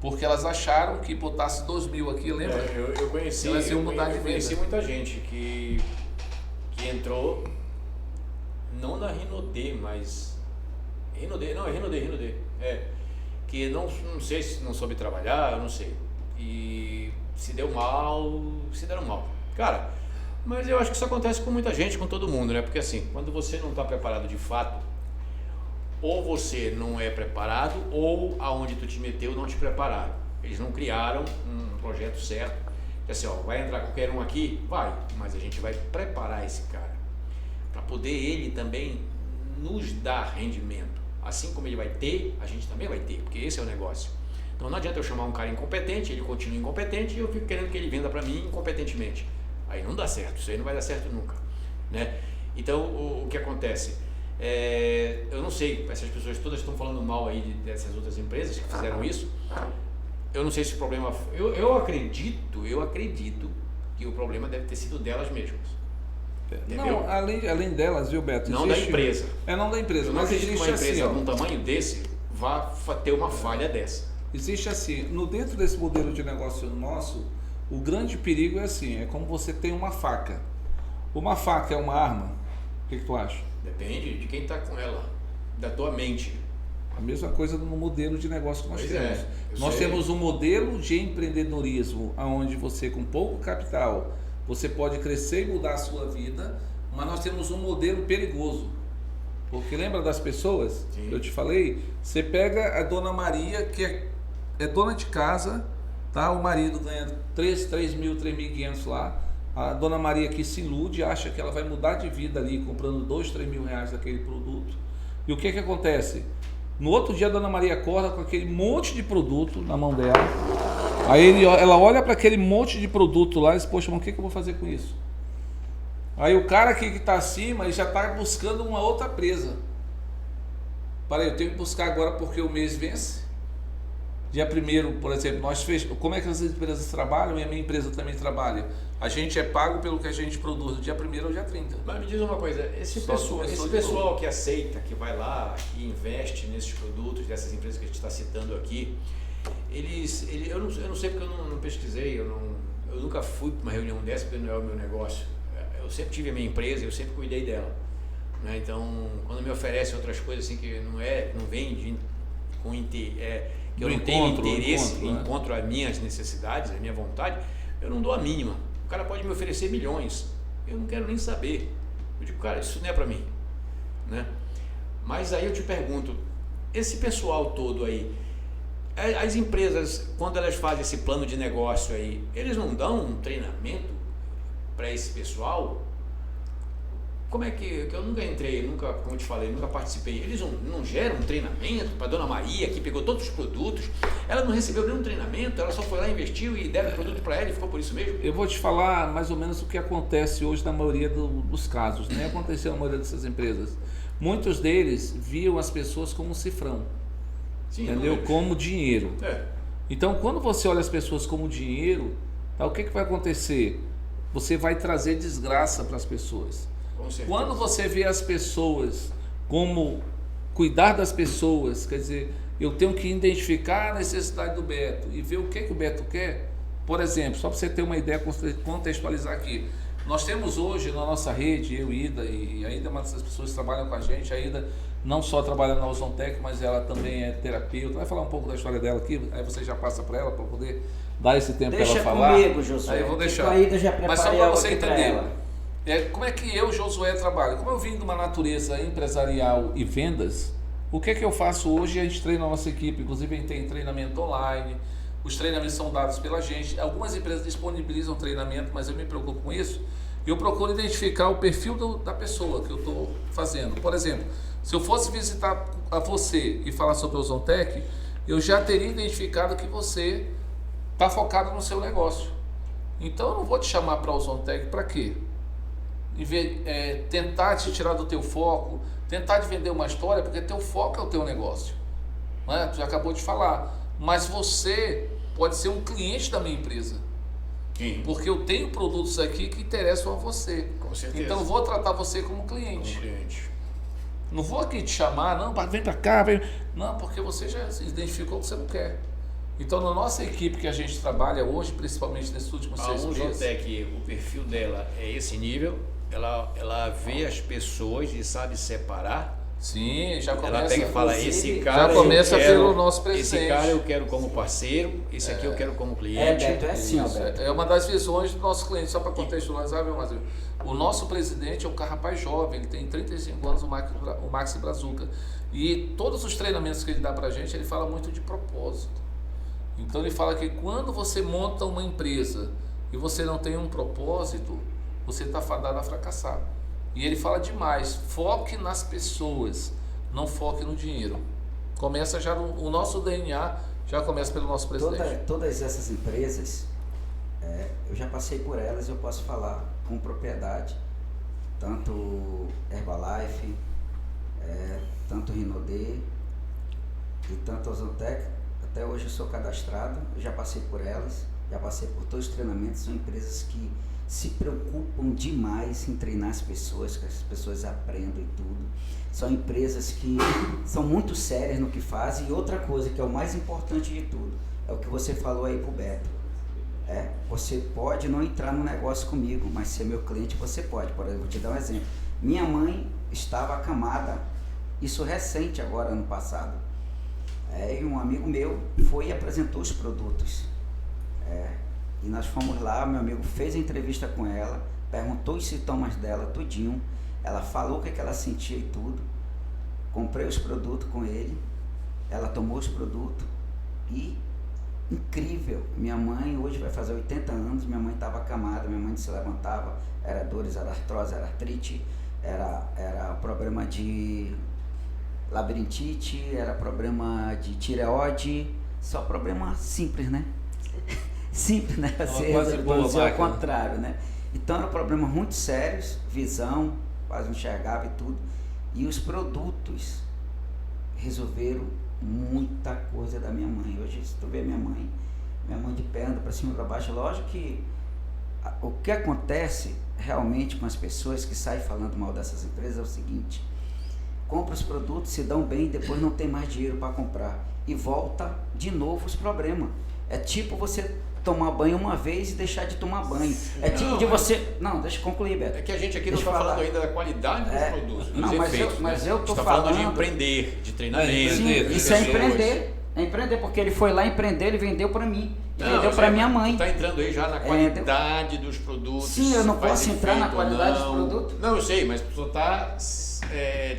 Porque elas acharam que botasse 2.000 aqui, lembra? Eu conheci, elas iam mudar de eu conheci vida. muita gente que entrou, não na Renaudet, mas... Renaudet. Que não sei se não soube trabalhar, eu não sei. E se deram mal. Cara, mas eu acho que isso acontece com muita gente, com todo mundo, né? Porque assim, quando você não está preparado de fato, ou você não é preparado, ou aonde tu te meteu não te prepararam. Eles não criaram um projeto certo. Assim, ó, vai entrar qualquer um aqui? Vai, mas a gente vai preparar esse cara para poder ele também nos dar rendimento. Assim como ele vai ter, a gente também vai ter, porque esse é o negócio. Então não adianta eu chamar um cara incompetente, ele continua incompetente e eu fico querendo que ele venda para mim incompetentemente. Aí não dá certo, isso aí não vai dar certo nunca, né? Então o que acontece? Eu não sei, essas pessoas todas estão falando mal aí dessas outras empresas que fizeram isso. Eu não sei se o problema... Eu acredito que o problema deve ter sido delas mesmas. Entendeu? Não, além delas, viu, Beto? Não da empresa. Não da empresa, Eu não mas acredito que existe uma empresa assim, de um tamanho desse vá ter uma falha dessa. Existe assim, dentro desse modelo de negócio nosso, o grande perigo é assim, é como você tem uma faca. Uma faca é uma arma? O que tu acha? Depende de quem está com ela, da tua mente. A mesma coisa no modelo de negócio que nós temos. Nós sei. temos um modelo de empreendedorismo onde você, com pouco capital, você pode crescer e mudar a sua vida, mas nós temos um modelo perigoso. Porque lembra das pessoas? Sim. Eu te falei, você pega a dona Maria, que é dona de casa, tá? O marido ganha 3.500 lá. A dona Maria que se ilude, acha que ela vai mudar de vida ali, comprando 2-3 mil reais daquele produto. E o que acontece? No outro dia a dona Maria acorda com aquele monte de produto na mão dela. Aí ela olha para aquele monte de produto lá e diz, poxa, mas o que eu vou fazer com isso? Aí o cara aqui que está acima, ele já está buscando uma outra presa. Para eu tenho que buscar agora porque o mês vence. Dia 1º, por exemplo, como é que as empresas trabalham e a minha empresa também trabalha? A gente é pago pelo que a gente produz do dia 1º ao dia 30. Mas me diz uma coisa, esse pessoal que aceita, que vai lá, que investe nesses produtos, dessas empresas que a gente está citando aqui, eu não sei porque eu não pesquisei, eu nunca fui para uma reunião dessa, porque não é o meu negócio. Eu sempre tive a minha empresa, eu sempre cuidei dela, né? Então, quando me oferecem outras coisas assim que não vem que eu não tenho interesse, encontro as minhas necessidades, a minha vontade, eu não dou a mínima. O cara pode me oferecer milhões, eu não quero nem saber. Eu digo, cara, isso não é para mim, né? Mas aí eu te pergunto, esse pessoal todo aí, as empresas, quando elas fazem esse plano de negócio aí, eles não dão um treinamento para esse pessoal? Como é que eu nunca entrei, como eu te falei, nunca participei. Eles não geram um treinamento para a dona Maria, que pegou todos os produtos, ela não recebeu nenhum treinamento, ela só foi lá, investiu e deram o produto para ela e ficou por isso mesmo? Eu vou te falar mais ou menos o que acontece hoje na maioria dos casos, né? Aconteceu na maioria dessas empresas. Muitos deles viam as pessoas como um cifrão, sim, entendeu? Como dinheiro. Então, quando você olha as pessoas como dinheiro, tá, o que vai acontecer? Você vai trazer desgraça para as pessoas. Com certeza. Quando você vê as pessoas como cuidar das pessoas, quer dizer, eu tenho que identificar a necessidade do Beto e ver o que o Beto quer. Por exemplo, só para você ter uma ideia, contextualizar aqui. Nós temos hoje na nossa rede, eu, Ida, e a Ida é uma dessas pessoas que trabalham com a gente. A Ida não só trabalha na Ozontec, mas ela também é terapeuta. Vai falar um pouco da história dela aqui, aí você já passa para ela, para poder dar esse tempo para ela falar. Deixa comigo, Josué. Aí eu vou deixar. A Ida já mas só preparei para algo você aqui pra entender. ela. Como é que eu, Josué, trabalho? Como eu vim de uma natureza empresarial e vendas, o que é que eu faço hoje? A gente treina a nossa equipe, inclusive a gente tem treinamento online, os treinamentos são dados pela gente. Algumas empresas disponibilizam treinamento, mas eu me preocupo com isso. Eu procuro identificar o perfil da pessoa que eu estou fazendo. Por exemplo, se eu fosse visitar a você e falar sobre o Ozontec, eu já teria identificado que você está focado no seu negócio. Então eu não vou te chamar para o Ozontec para quê? Tentar te tirar do teu foco, tentar te vender uma história, porque teu foco é o teu negócio. Não é? Tu já acabou de falar. Mas você pode ser um cliente da minha empresa. Sim. Porque eu tenho produtos aqui que interessam a você. Com certeza. Então eu vou tratar você como cliente. Como cliente. Não vou aqui te chamar, não, vem para cá, vem. Não, porque você já se identificou que você não quer. Então na nossa equipe que a gente trabalha hoje, principalmente nesses últimos 6 meses. A Ozontec, o perfil dela é esse nível, ela vê as pessoas e sabe separar. Sim, já começa. Ela pega e fala, esse cara já começa eu quero, pelo nosso presidente. Esse cara eu quero como parceiro, esse aqui eu quero como cliente. Beto, é assim, ó, Beto. É uma das visões do nosso cliente, só para contextualizar, meu Brasil. O nosso presidente é um rapaz jovem, ele tem 35 anos, o Maxi Brazuca. E todos os treinamentos que ele dá pra gente, ele fala muito de propósito. Então ele fala que quando você monta uma empresa e você não tem um propósito, você está fadado a fracassar. E ele fala demais, foque nas pessoas, não foque no dinheiro. Começa já o nosso DNA, já começa pelo nosso presidente. Todas essas empresas, eu já passei por elas, eu posso falar com propriedade. Tanto Herbalife, tanto Rinodê e tanto Ozontec. Até hoje eu sou cadastrado, eu já passei por elas, já passei por todos os treinamentos. São empresas que se preocupam demais em treinar as pessoas, que as pessoas aprendam e tudo. São empresas que são muito sérias no que fazem. E outra coisa que é o mais importante de tudo, é o que você falou aí pro Beto. Você pode não entrar no negócio comigo, mas ser meu cliente você pode. Por exemplo, vou te dar um exemplo. Minha mãe estava acamada, isso recente agora, ano passado. E um amigo meu foi e apresentou os produtos. E nós fomos lá, meu amigo fez a entrevista com ela, perguntou os sintomas dela, tudinho. Ela falou o que ela sentia e tudo. Comprei os produtos com ele, ela tomou os produtos e incrível. Minha mãe hoje vai fazer 80 anos, minha mãe estava acamada, minha mãe não se levantava, era dores, era artrose, era artrite, era problema de labirintite, era problema de tireoide, só problema simples, né? Simples, né? Você reduzir ao contrário, né? Então eram problemas muito sérios, visão, quase não enxergava e tudo. E os produtos resolveram muita coisa da minha mãe. Hoje, se tu vê minha mãe de pé, anda para cima e para baixo, lógico que o que acontece realmente com as pessoas que saem falando mal dessas empresas é o seguinte: compra os produtos, se dão bem, depois não tem mais dinheiro para comprar e volta de novo os problemas. É tipo você tomar banho uma vez e deixar de tomar banho. É tipo de você... Não, deixa eu concluir, Beto. É que a gente aqui não está falando ainda da qualidade dos produtos, dos não, efeitos. Mas eu tô falando de empreender, de treinamento. Sim, isso é empreender. É empreender, porque ele foi lá empreender, ele vendeu para mim. Vendeu para minha mãe. Tu está entrando aí já na qualidade dos produtos. Sim, eu não posso entrar na qualidade dos produtos. Não, eu sei, mas tu está...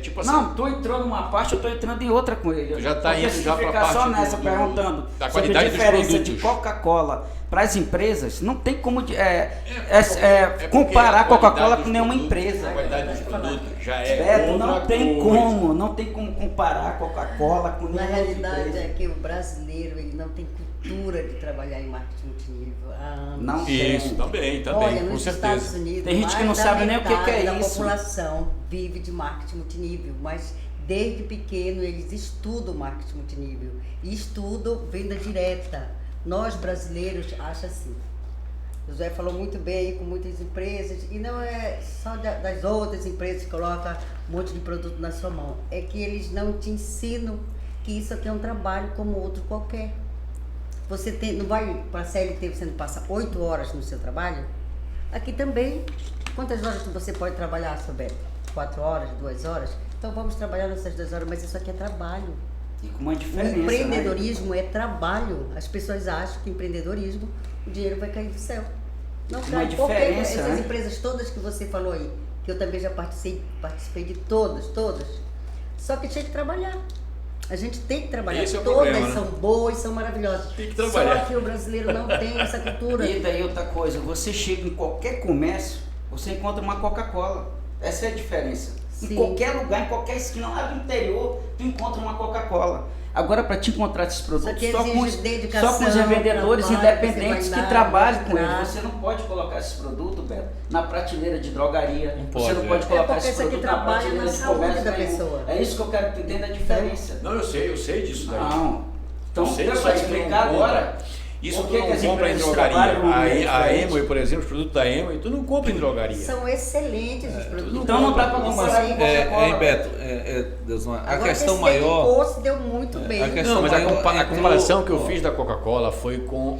tipo assim... Não, tu entrou numa parte, eu estou entrando em outra com ele. Tu já está indo já para a parte só nessa, perguntando da sobre qualidade a diferença dos produtos. de Coca-Cola para as empresas. Não tem como comparar a Coca-Cola com nenhuma empresa. A qualidade dos produtos já Beto, não tem como comparar a Coca-Cola com nenhuma empresa. Na realidade é que o brasileiro ele não tem cultura de trabalhar em marketing multinível há anos. Não tem. Isso, também, Olha, com nos certeza. Estados Unidos, Tem gente que não sabe nem o que é a isso. população vive de marketing multinível, mas desde pequeno eles estudam marketing multinível e estudam venda direta. Nós brasileiros achamos assim. O José falou muito bem aí com muitas empresas, e não é só das outras empresas que colocam um monte de produto na sua mão. É que eles não te ensinam que isso aqui é um trabalho como outro qualquer. Você não vai para a CLT, você não passa 8 horas no seu trabalho? Aqui também. Quantas horas você pode trabalhar, seu Beto? 4 horas, 2 horas? Então vamos trabalhar nessas 2 horas, mas isso aqui é trabalho. E com uma diferença, O empreendedorismo né? é trabalho. As pessoas acham que empreendedorismo, o dinheiro vai cair do céu. Não Uma cai. Porque diferença, essas né? empresas todas que você falou aí, que eu também já participei de todas. Só que tinha que trabalhar. A gente tem que trabalhar. Esse é o todas problema, né? são boas, são maravilhosas. Tem que trabalhar. Só que o brasileiro não tem essa cultura. E daí outra coisa, você chega em qualquer comércio, você encontra uma Coca-Cola. Essa é a diferença. Em Sim. qualquer lugar, em qualquer esquina lá do interior, tu encontra uma Coca-Cola. Agora, para te encontrar esses produtos, Só que só com exige dedicação, os revendedores trabalho, independentes você vai que lá, trabalham com mostrar. eles. Você não pode colocar esses produtos, Beto, na prateleira de drogaria. Não Você pode, não pode É colocar porque esses isso aqui produtos na trabalha prateleira na de saúde comércio da nenhum. pessoa. É isso que eu quero entender da diferença. Não, eu sei disso daí. Não. Então, Eu sei para disso aí, explicar tu não agora. compra. Isso por tu que não que as compra em empresas drogaria. trabalham A diferente? Amway, por exemplo, os produtos da Amway, tu não compra em drogaria. São excelentes os produtos. Então não dá para Não, comparar mas, com Coca-Cola. hein, Beto, Deus, a Agora, questão esse maior... curso deu muito bem. a questão Não, mas maior a entrou- comparação que eu fiz da Coca-Cola foi com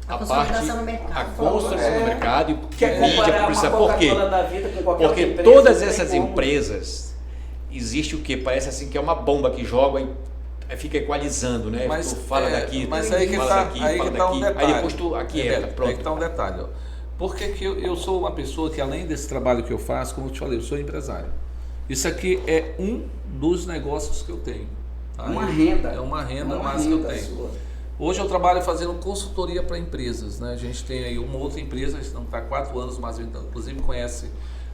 A a consolidação parte, no mercado. a consolidação no mercado e Quer mídia, comparar uma publicidade. Por quê? Coca-Cola da vida com qualquer Porque outra empresa, todas não tem essas como. empresas, existe o quê? Parece assim que é uma bomba que joga e fica equalizando, né? Mas, Tu fala daqui, mas tu aí que fala tá, daqui, aí fala que tá um daqui, detalhe. aí depois tu aqui Beto, pronto. Aí que tá um detalhe, ó. Por que que eu sou uma pessoa que, além desse trabalho que eu faço, como eu te falei, eu sou empresário. Isso aqui é um dos negócios que eu tenho. tá? Uma renda. É uma renda Uma mais que eu renda tenho. sua. Hoje eu trabalho fazendo consultoria para empresas, né? A gente tem aí uma outra empresa, a gente está há 4 anos, mas inclusive conhece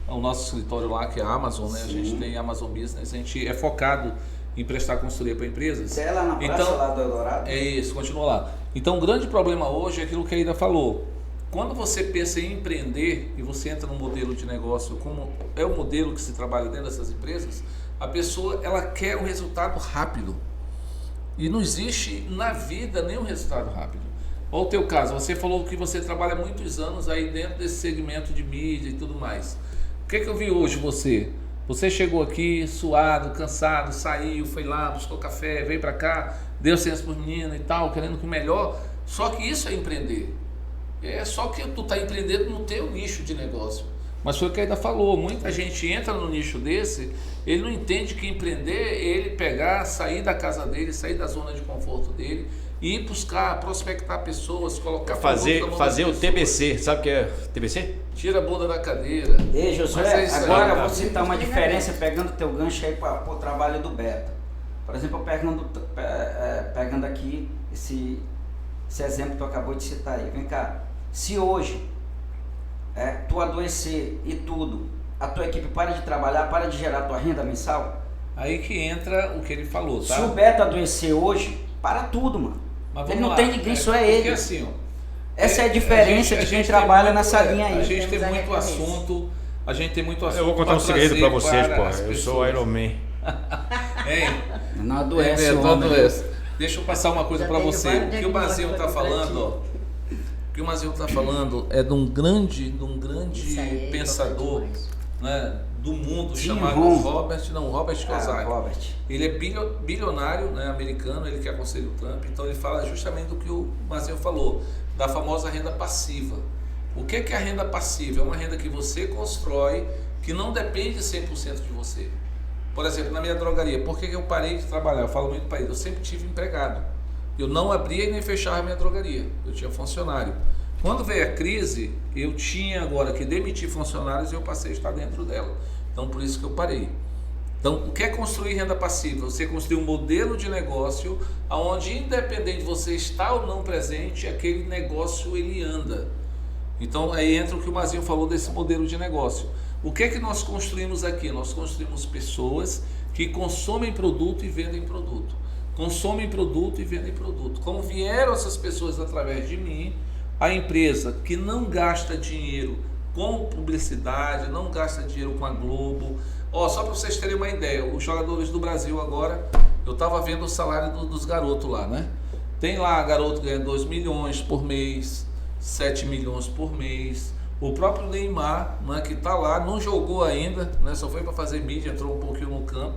o nosso escritório lá, que é a Amazon, né? A gente tem Amazon Business, a gente é focado em prestar consultoria para empresas. Você é lá na praça lá do Eldorado? É isso, continua lá. Então o grande problema hoje é aquilo que a Ida falou. Quando você pensa em empreender e você entra num modelo de negócio, como é o modelo que se trabalha dentro dessas empresas, a pessoa ela quer um resultado rápido. E não existe na vida nenhum resultado rápido. Olha o teu caso, você falou que você trabalha muitos anos aí dentro desse segmento de mídia e tudo mais. O que é que eu vi hoje você? Você chegou aqui suado, cansado, saiu, foi lá, buscou café, veio para cá, deu ciência para os meninos e tal, querendo que o melhor. Só que isso é empreender. É só que tu está empreendendo no teu nicho de negócio. Mas foi o que a Aida falou, muita gente entra no nicho desse, ele não entende que empreender é ele pegar, sair da casa dele, sair da zona de conforto dele e ir buscar, prospectar pessoas, colocar Fazer produto na mão o das pessoas. TBC, sabe o que é TBC? Tira a bunda da cadeira. Ei, Mas Josué, é isso aí, agora eu tá? vou citar uma diferença pegando teu gancho aí para o trabalho do Beto. Por exemplo, pegando aqui esse exemplo que tu acabou de citar aí. Vem cá, se hoje tu adoecer e tudo, a tua equipe para de trabalhar, para de gerar tua renda mensal, Aí que entra o que ele falou, tá? se o Beto adoecer hoje, para tudo, mano. Mas Ele vamos não lá. tem ninguém, só é Porque ele. assim, ó, Essa é a diferença de quem trabalha nessa linha A aí. gente tem Temos a muito referência. assunto, a gente tem muito assunto. Eu vou contar um segredo trazer pra vocês, para pô. as Eu pessoas. sou o Iron Man. Hein? Não adoece, É, o homem. adoece. Deixa eu passar uma coisa Já para tenho você. vários O que o Mazinho está diagnósticos falando, ó. O que o Mazinho está falando é de um grande Isso aí é pensador, importante né, do mundo Jim chamado Rohn. Robert Kiyosaki. Robert. Ele é bilionário, né, americano, ele que aconselha o Trump, então ele fala justamente do que o Mazinho falou, da famosa renda passiva. O que é a renda passiva? É uma renda que você constrói, que não depende 100% de você. Por exemplo, na minha drogaria, por que eu parei de trabalhar? Eu falo muito para ele, eu sempre tive empregado. Eu não abria e nem fechava a minha drogaria, eu tinha funcionário. Quando veio a crise, eu tinha agora que demitir funcionários e eu passei a estar dentro dela. Então, por isso que eu parei. Então, o que é construir renda passiva? Você construir um modelo de negócio onde, independente de você estar ou não presente, aquele negócio ele anda. Então, aí entra o que o Mazinho falou desse modelo de negócio. O que é que nós construímos aqui? Nós construímos pessoas que consomem produto e vendem produto. Consomem produto e vendem produto. Como vieram essas pessoas através de mim, a empresa que não gasta dinheiro com publicidade, não gasta dinheiro com a Globo. Só para vocês terem uma ideia, os jogadores do Brasil agora, eu estava vendo o salário dos garotos lá, né? Tem lá garoto ganhando 2 milhões por mês, 7 milhões por mês. O próprio Neymar, né, que está lá, não jogou ainda, né, só foi para fazer mídia, entrou um pouquinho no campo.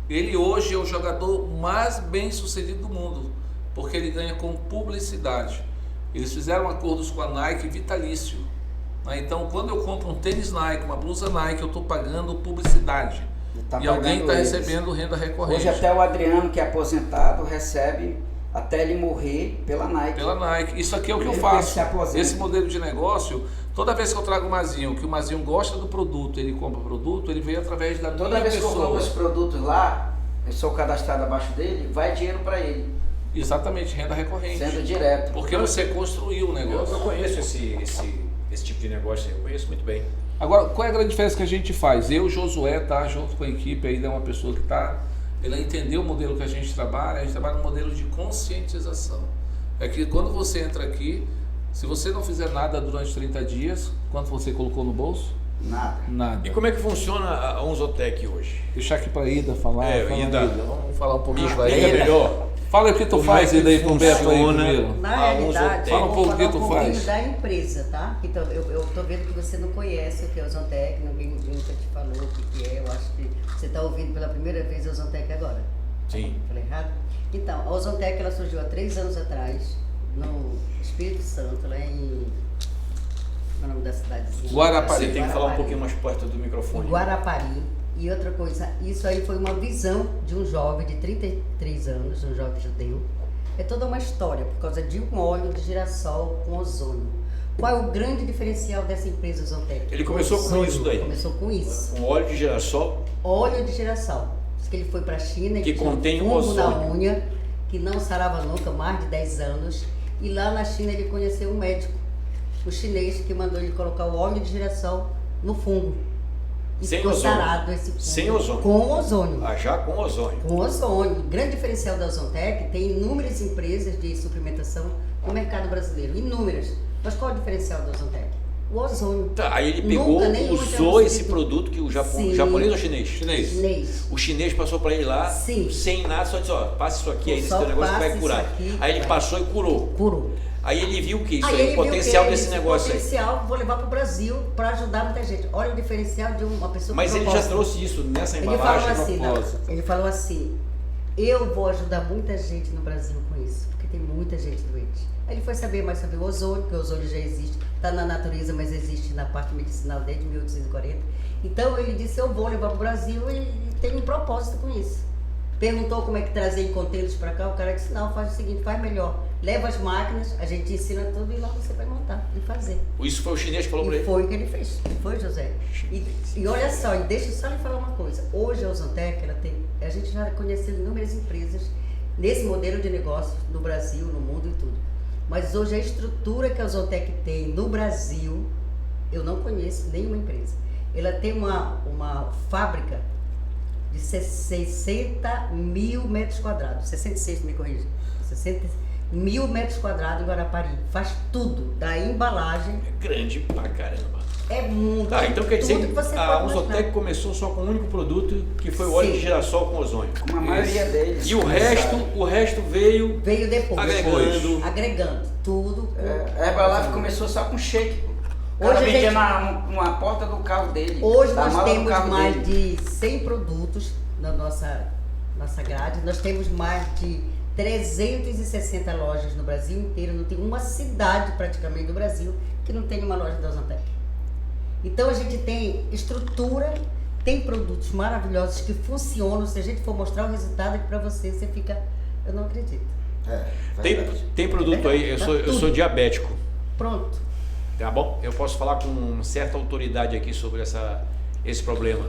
Ele hoje é o jogador mais bem sucedido do mundo, porque ele ganha com publicidade. Eles fizeram acordos com a Nike vitalício. Né? Então, quando eu compro um tênis Nike, uma blusa Nike, eu estou pagando publicidade. E alguém está recebendo renda recorrente. Hoje até o Adriano, que é aposentado, recebe até ele morrer pela Nike. Pela Nike. Isso aqui é o que eu Ele faço. se aposenta. Esse modelo de negócio, toda vez que eu trago o Mazinho, que o Mazinho gosta do produto, ele compra o produto, ele veio através da Toda minha vez que eu pessoa. compro os produtos lá, eu sou cadastrado abaixo dele, vai dinheiro para ele, Exatamente, renda recorrente. sendo direto. Porque você construiu o negócio. Eu conheço esse tipo de negócio, eu conheço muito bem. Agora, qual é a grande diferença que a gente faz? Eu, Josué, tá junto com a equipe, ainda é uma pessoa que tá, ela entendeu o modelo que a gente trabalha no modelo de conscientização. É que quando você entra aqui, se você não fizer nada durante 30 dias, quanto você colocou no bolso? Nada. Nada. E como é que funciona a Onzotec hoje? Deixar aqui para Ida falar. Fala, Ida. Vamos falar um pouquinho Me para explica Ida. melhor. Fala o que tu Como faz é que aí pro Beto aí funciona? primeiro. Na Ah, realidade, Fala um eu pouco vou o que falar tu um pouquinho faz. da empresa, tá? Então, eu tô vendo que você não conhece o que é a Ozontec, ninguém nunca te falou o que é. Eu acho que você está ouvindo pela primeira vez a Ozontec agora. Sim. Falei errado? Então, a Ozontec ela surgiu há 3 anos atrás, no Espírito Santo, lá em... Qual é o nome da cidadezinha? Guarapari. Você tem que falar um Guarapari. pouquinho mais perto do microfone. Guarapari. E outra coisa, isso aí foi uma visão de um jovem de 33 anos, um jovem judeu. É toda uma história, por causa de um óleo de girassol com ozônio. Qual é o grande diferencial dessa empresa Ozontec? Ele começou com Ozônio. isso daí. Começou com isso. Um óleo de girassol Óleo de girassol. Diz que ele foi para a China e Que tinha contém um fungo na ozônio. unha, que não sarava nunca, mais de 10 anos. E lá na China ele conheceu um médico, o chinês, que mandou ele colocar o óleo de girassol no fungo. E Sem ficou ozônio. sarado esse fungo. Sem ozônio. Com ozônio. já com ozônio. Com ozônio. O grande diferencial da Ozontec, tem inúmeras empresas de suplementação no mercado brasileiro. Inúmeras. Mas qual é o diferencial da Ozontec? O ozônio. Tá, aí ele pegou, Nunca, nenhuma usou tinha esse conseguido. produto que o Sim. japonês ou chinês? Chinês. O chinês passou para ele lá, Sim. sem nada, só disse, ó, passa isso aqui aí nesse Só teu negócio que vai passa curar. isso aqui, Aí ele vai. passou e curou. Curou. Aí ele viu que isso Aí aí, ele o viu potencial que desse esse negócio aí. potencial vou levar para o Brasil para ajudar muita gente. Olha o diferencial de uma pessoa Mas com ele já propósito. trouxe isso nessa Ele falou embalagem. assim, não, propósito. ele falou assim, eu vou ajudar muita gente no Brasil com isso, porque tem muita gente doente. Aí ele foi saber mais sobre o ozônio, porque o ozônio já existe, está na natureza, mas existe na parte medicinal desde 1840. Então ele disse, eu vou levar para o Brasil e tem um propósito com isso. Perguntou como é que trazer em contêineres para cá, o cara disse, não, faz o seguinte, faz melhor. Leva as máquinas, a gente te ensina tudo e lá você vai montar e fazer. Isso foi o chinês que falou para E ele. foi o que ele fez. Foi, José. E olha só, e deixa eu só lhe falar uma coisa. Hoje a Ozontec, a gente já conheceu inúmeras empresas nesse modelo de negócio no Brasil, no mundo e tudo. Mas hoje a estrutura que a Ozontec tem no Brasil, eu não conheço nenhuma empresa. Ela tem uma fábrica de 60 mil metros quadrados. 66, me corrija. 60 mil metros quadrados em Guarapari. Faz tudo, da embalagem. É grande pra caramba. É muito. Tá, então quer dizer tudo que você a pode Onzotec imaginar. começou só com um único produto, que foi o óleo Sim. de girassol com ozônio. Como a maioria deles. E o resto veio Veio depois. agregando. Agregando tudo. A Herbalife começou só com shake. O cara Hoje a vendia gente- na porta do carro dele. Hoje da nós mala do temos carro mais dele. de 100 produtos na nossa grade. Nós temos mais de 360 lojas no Brasil inteiro. Não tem uma cidade praticamente do Brasil que não tenha uma loja da Ozontec. Então a gente tem estrutura, tem produtos maravilhosos que funcionam. Se a gente for mostrar o resultado aqui para você, você fica... Eu não acredito. Tem produto aí, eu sou Tudo. diabético, Pronto. tá bom? Eu posso falar com certa autoridade aqui sobre esse problema.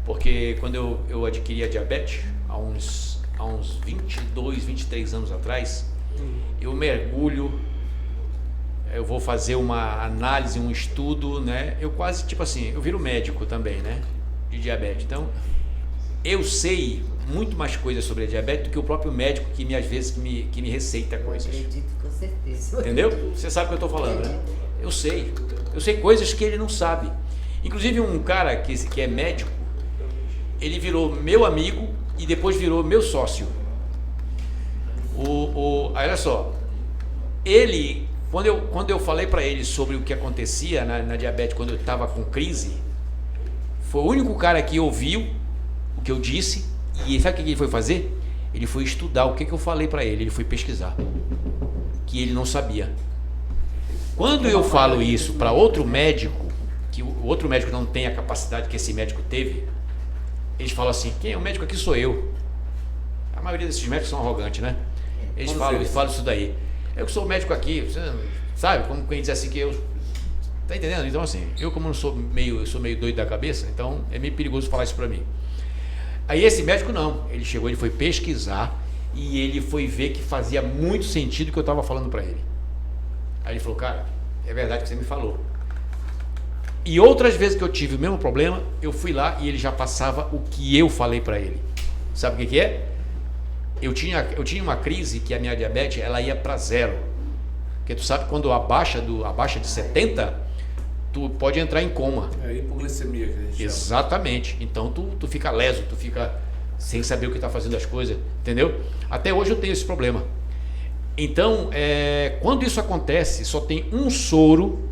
Porque quando eu adquiri a diabetes, há uns 22, 23 anos atrás, eu mergulho, eu vou fazer uma análise, um estudo, né? Eu quase, tipo assim, eu viro médico também, né? De diabetes. Então, eu sei muito mais coisas sobre a diabetes do que o próprio médico que às vezes que me receita coisas. Acredito com certeza. Entendeu? Você sabe o que eu estou falando, né? Eu sei coisas que ele não sabe. Inclusive um cara que é médico, ele virou meu amigo e depois virou meu sócio. Olha só, ele, quando eu falei para ele sobre o que acontecia na diabetes quando eu estava com crise, foi o único cara que ouviu o que eu disse e sabe o que ele foi fazer? Ele foi estudar o que eu falei para ele foi pesquisar, que ele não sabia. Quando eu falo isso para outro médico, que o outro médico não tem a capacidade que esse médico teve, eles falam assim, quem é o médico aqui sou eu. A maioria desses médicos são arrogantes, né? Eles falam isso daí. Eu que sou o médico aqui, sabe? Como quem diz assim que eu... Tá entendendo? Então assim, eu como não sou eu sou meio doido da cabeça, então é meio perigoso falar isso pra mim. Aí esse médico não, ele chegou, ele foi pesquisar e ele foi ver que fazia muito sentido o que eu tava falando pra ele. Aí ele falou, cara, é verdade que você me falou. E outras vezes que eu tive o mesmo problema, eu fui lá e ele já passava o que eu falei pra ele. Sabe o que é? Eu tinha uma crise que a minha diabetes ela ia para 0. Porque tu sabe quando abaixa de 70, tu pode entrar em coma. É hipoglicemia que a gente chama. Exatamente. Então tu fica leso, tu fica sem saber o que está fazendo as coisas, entendeu? Até hoje eu tenho esse problema. Então, quando isso acontece, só tem um soro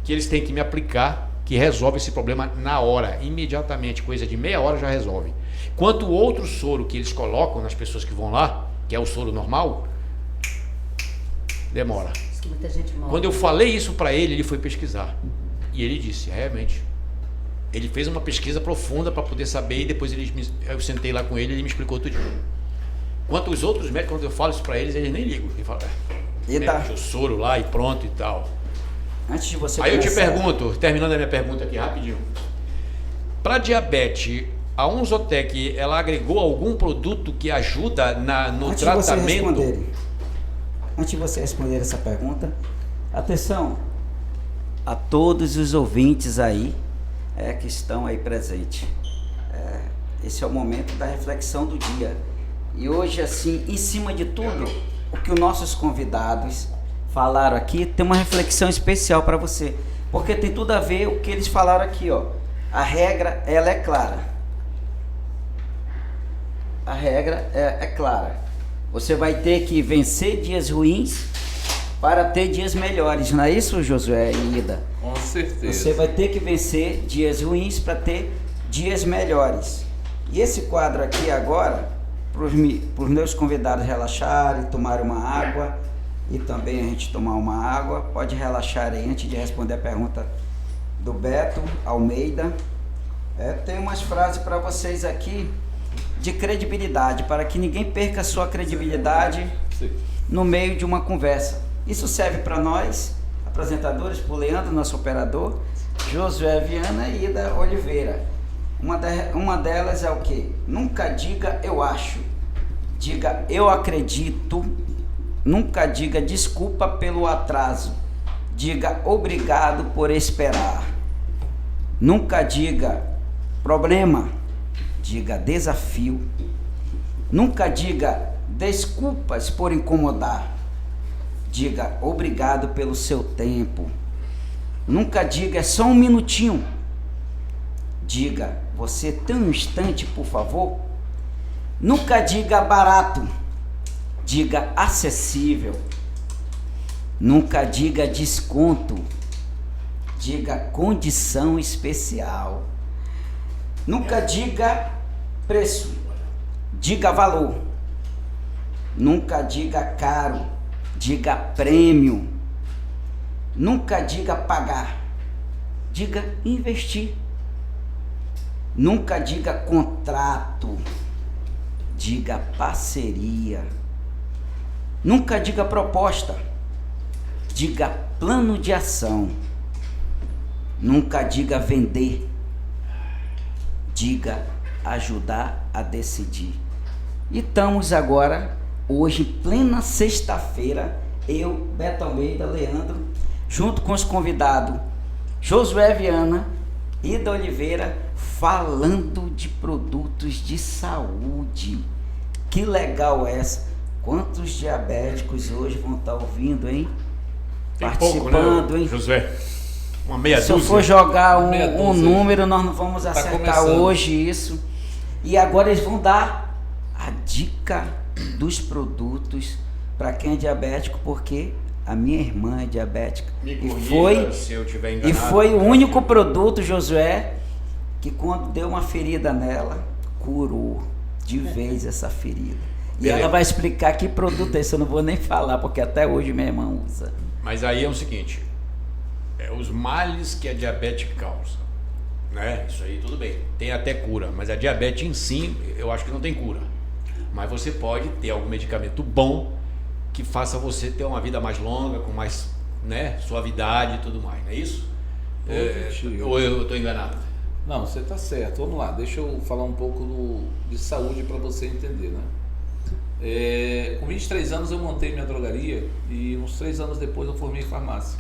que eles têm que me aplicar que resolve esse problema na hora, imediatamente, coisa de meia hora já resolve. Quanto o outro soro que eles colocam nas pessoas que vão lá, que é o soro normal, demora. Muita gente morre. Quando eu falei isso para ele foi pesquisar. E ele disse, realmente. Ele fez uma pesquisa profunda para poder saber e depois eu sentei lá com ele e ele me explicou tudo. Quanto os outros médicos, quando eu falo isso para eles nem ligam. Ele fala, o soro lá e pronto e tal. Antes de você Aí começar... eu te pergunto, terminando a minha pergunta aqui rapidinho. Para diabetes, a Unzotec, ela agregou algum produto que ajuda no tratamento? Antes de você responder essa pergunta, atenção a todos os ouvintes aí que estão aí presentes. Esse é o momento da reflexão do dia. E hoje, assim, em cima de tudo, o que os nossos convidados falaram aqui, tem uma reflexão especial para você. Porque tem tudo a ver o que eles falaram aqui, ó. A regra, ela é clara. A regra é clara. Você vai ter que vencer dias ruins para ter dias melhores. Não é isso, Josué e Ida? Com certeza. Você vai ter que vencer dias ruins para ter dias melhores. E esse quadro aqui agora, para os meus convidados relaxarem, tomarem uma água e também a gente tomar uma água. Pode relaxar aí antes de responder a pergunta do Beto Almeida. Tem umas frases para vocês aqui de credibilidade, para que ninguém perca a sua credibilidade no meio de uma conversa. Isso serve para nós, apresentadores, para o Leandro, nosso operador, Josué Viana e Ida Oliveira. Uma delas é o quê? Nunca diga eu acho, diga eu acredito. Nunca diga desculpa pelo atraso, diga obrigado por esperar. Nunca diga problema, diga desafio. Nunca diga desculpas por incomodar, diga obrigado pelo seu tempo. Nunca diga é só um minutinho, diga você tem um instante, por favor. Nunca diga barato, diga acessível. Nunca diga desconto, diga condição especial. Nunca diga preço, diga valor. Nunca diga caro, diga prêmio. Nunca diga pagar, diga investir. Nunca diga contrato, diga parceria. Nunca diga proposta, diga plano de ação. Nunca diga vender, diga ajudar a decidir. E estamos agora, hoje, plena sexta-feira, eu, Beto Almeida, Leandro, junto com os convidados Josué Viana e Ida Oliveira, falando de produtos de saúde. Que legal essa! Quantos diabéticos hoje vão estar ouvindo, hein? Tem Participando, pouco, né, hein? Josué? Uma meia Se eu dúzia. for jogar Meia um dúzia. número, nós não vamos acertar começando. hoje isso. E agora eles vão dar a dica dos produtos para quem é diabético, porque a minha irmã é diabética. Me E corrija foi, se eu tiver e enganado. foi o único produto, Josué, que quando deu uma ferida nela, curou de vez essa ferida. E Beleza. ela vai explicar que produto é esse, eu não vou nem falar, porque até hoje minha irmã usa. Mas aí é o seguinte, os males que a diabetes causa, né? Isso aí tudo bem, tem até cura, mas a diabetes em si, eu acho que não tem cura. Mas você pode ter algum medicamento bom que faça você ter uma vida mais longa, com mais, né, suavidade e tudo mais, não é isso? Positivo. Ou eu estou enganado? Não, você está certo. Vamos lá, deixa eu falar um pouco de saúde para você entender, né? Com 23 anos eu montei minha drogaria e uns 3 anos depois eu formei farmácia.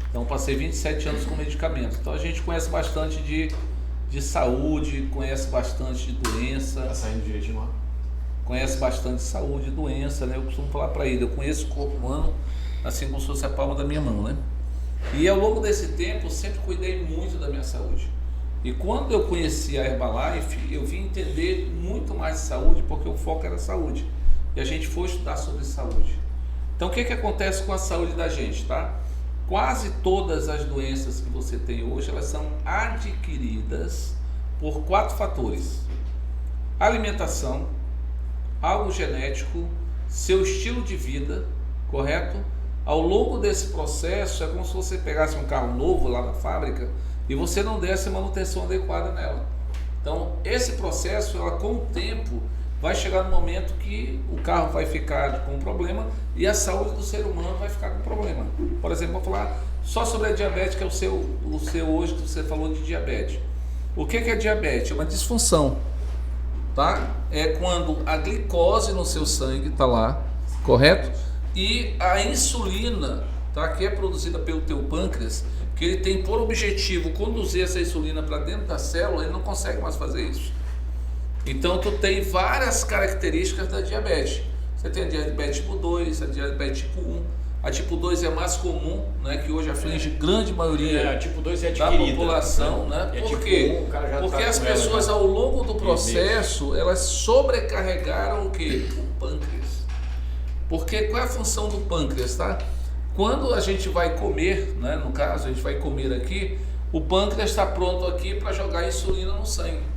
Então passei 27 anos com medicamentos. Então a gente conhece bastante de saúde, conhece bastante de doença. Tá saindo direitinho lá? Conhece bastante de saúde e doença, né? Eu costumo falar para ele, eu conheço o corpo humano assim como se fosse a palma da minha mão, né? E ao longo desse tempo eu sempre cuidei muito da minha saúde. E quando eu conheci a Herbalife, eu vim entender muito mais de saúde, porque o foco era saúde. E a gente foi estudar sobre saúde. Então o que acontece com a saúde da gente, tá? Quase todas as doenças que você tem hoje, elas são adquiridas por 4 fatores: alimentação, algo genético, seu estilo de vida, correto? Ao longo desse processo, é como se você pegasse um carro novo lá na fábrica e você não desse manutenção adequada nela. Então, esse processo, ela, com o tempo, vai chegar no momento que o carro vai ficar com problema e a saúde do ser humano vai ficar com problema. Por exemplo, vou falar só sobre a diabetes, que é o seu hoje, que você falou de diabetes. O que é diabetes? É uma disfunção, tá? É quando a glicose no seu sangue está lá, correto? E a insulina, tá? Que é produzida pelo teu pâncreas, que ele tem por objetivo conduzir essa insulina para dentro da célula, ele não consegue mais fazer isso. Então tu tem várias características da diabetes. Você tem a diabetes tipo 2, a diabetes tipo 1. A tipo 2 é a mais comum, né, que hoje aflige grande maioria A tipo 2 é da adquirida, população, né? É Por tipo quê? 1, o cara já Porque tá as com ela, pessoas né? ao longo do processo, elas sobrecarregaram o quê? O pâncreas. Porque qual é a função do pâncreas, tá? Quando a gente vai comer, né, no caso, a gente vai comer aqui, o pâncreas está pronto aqui para jogar insulina no sangue.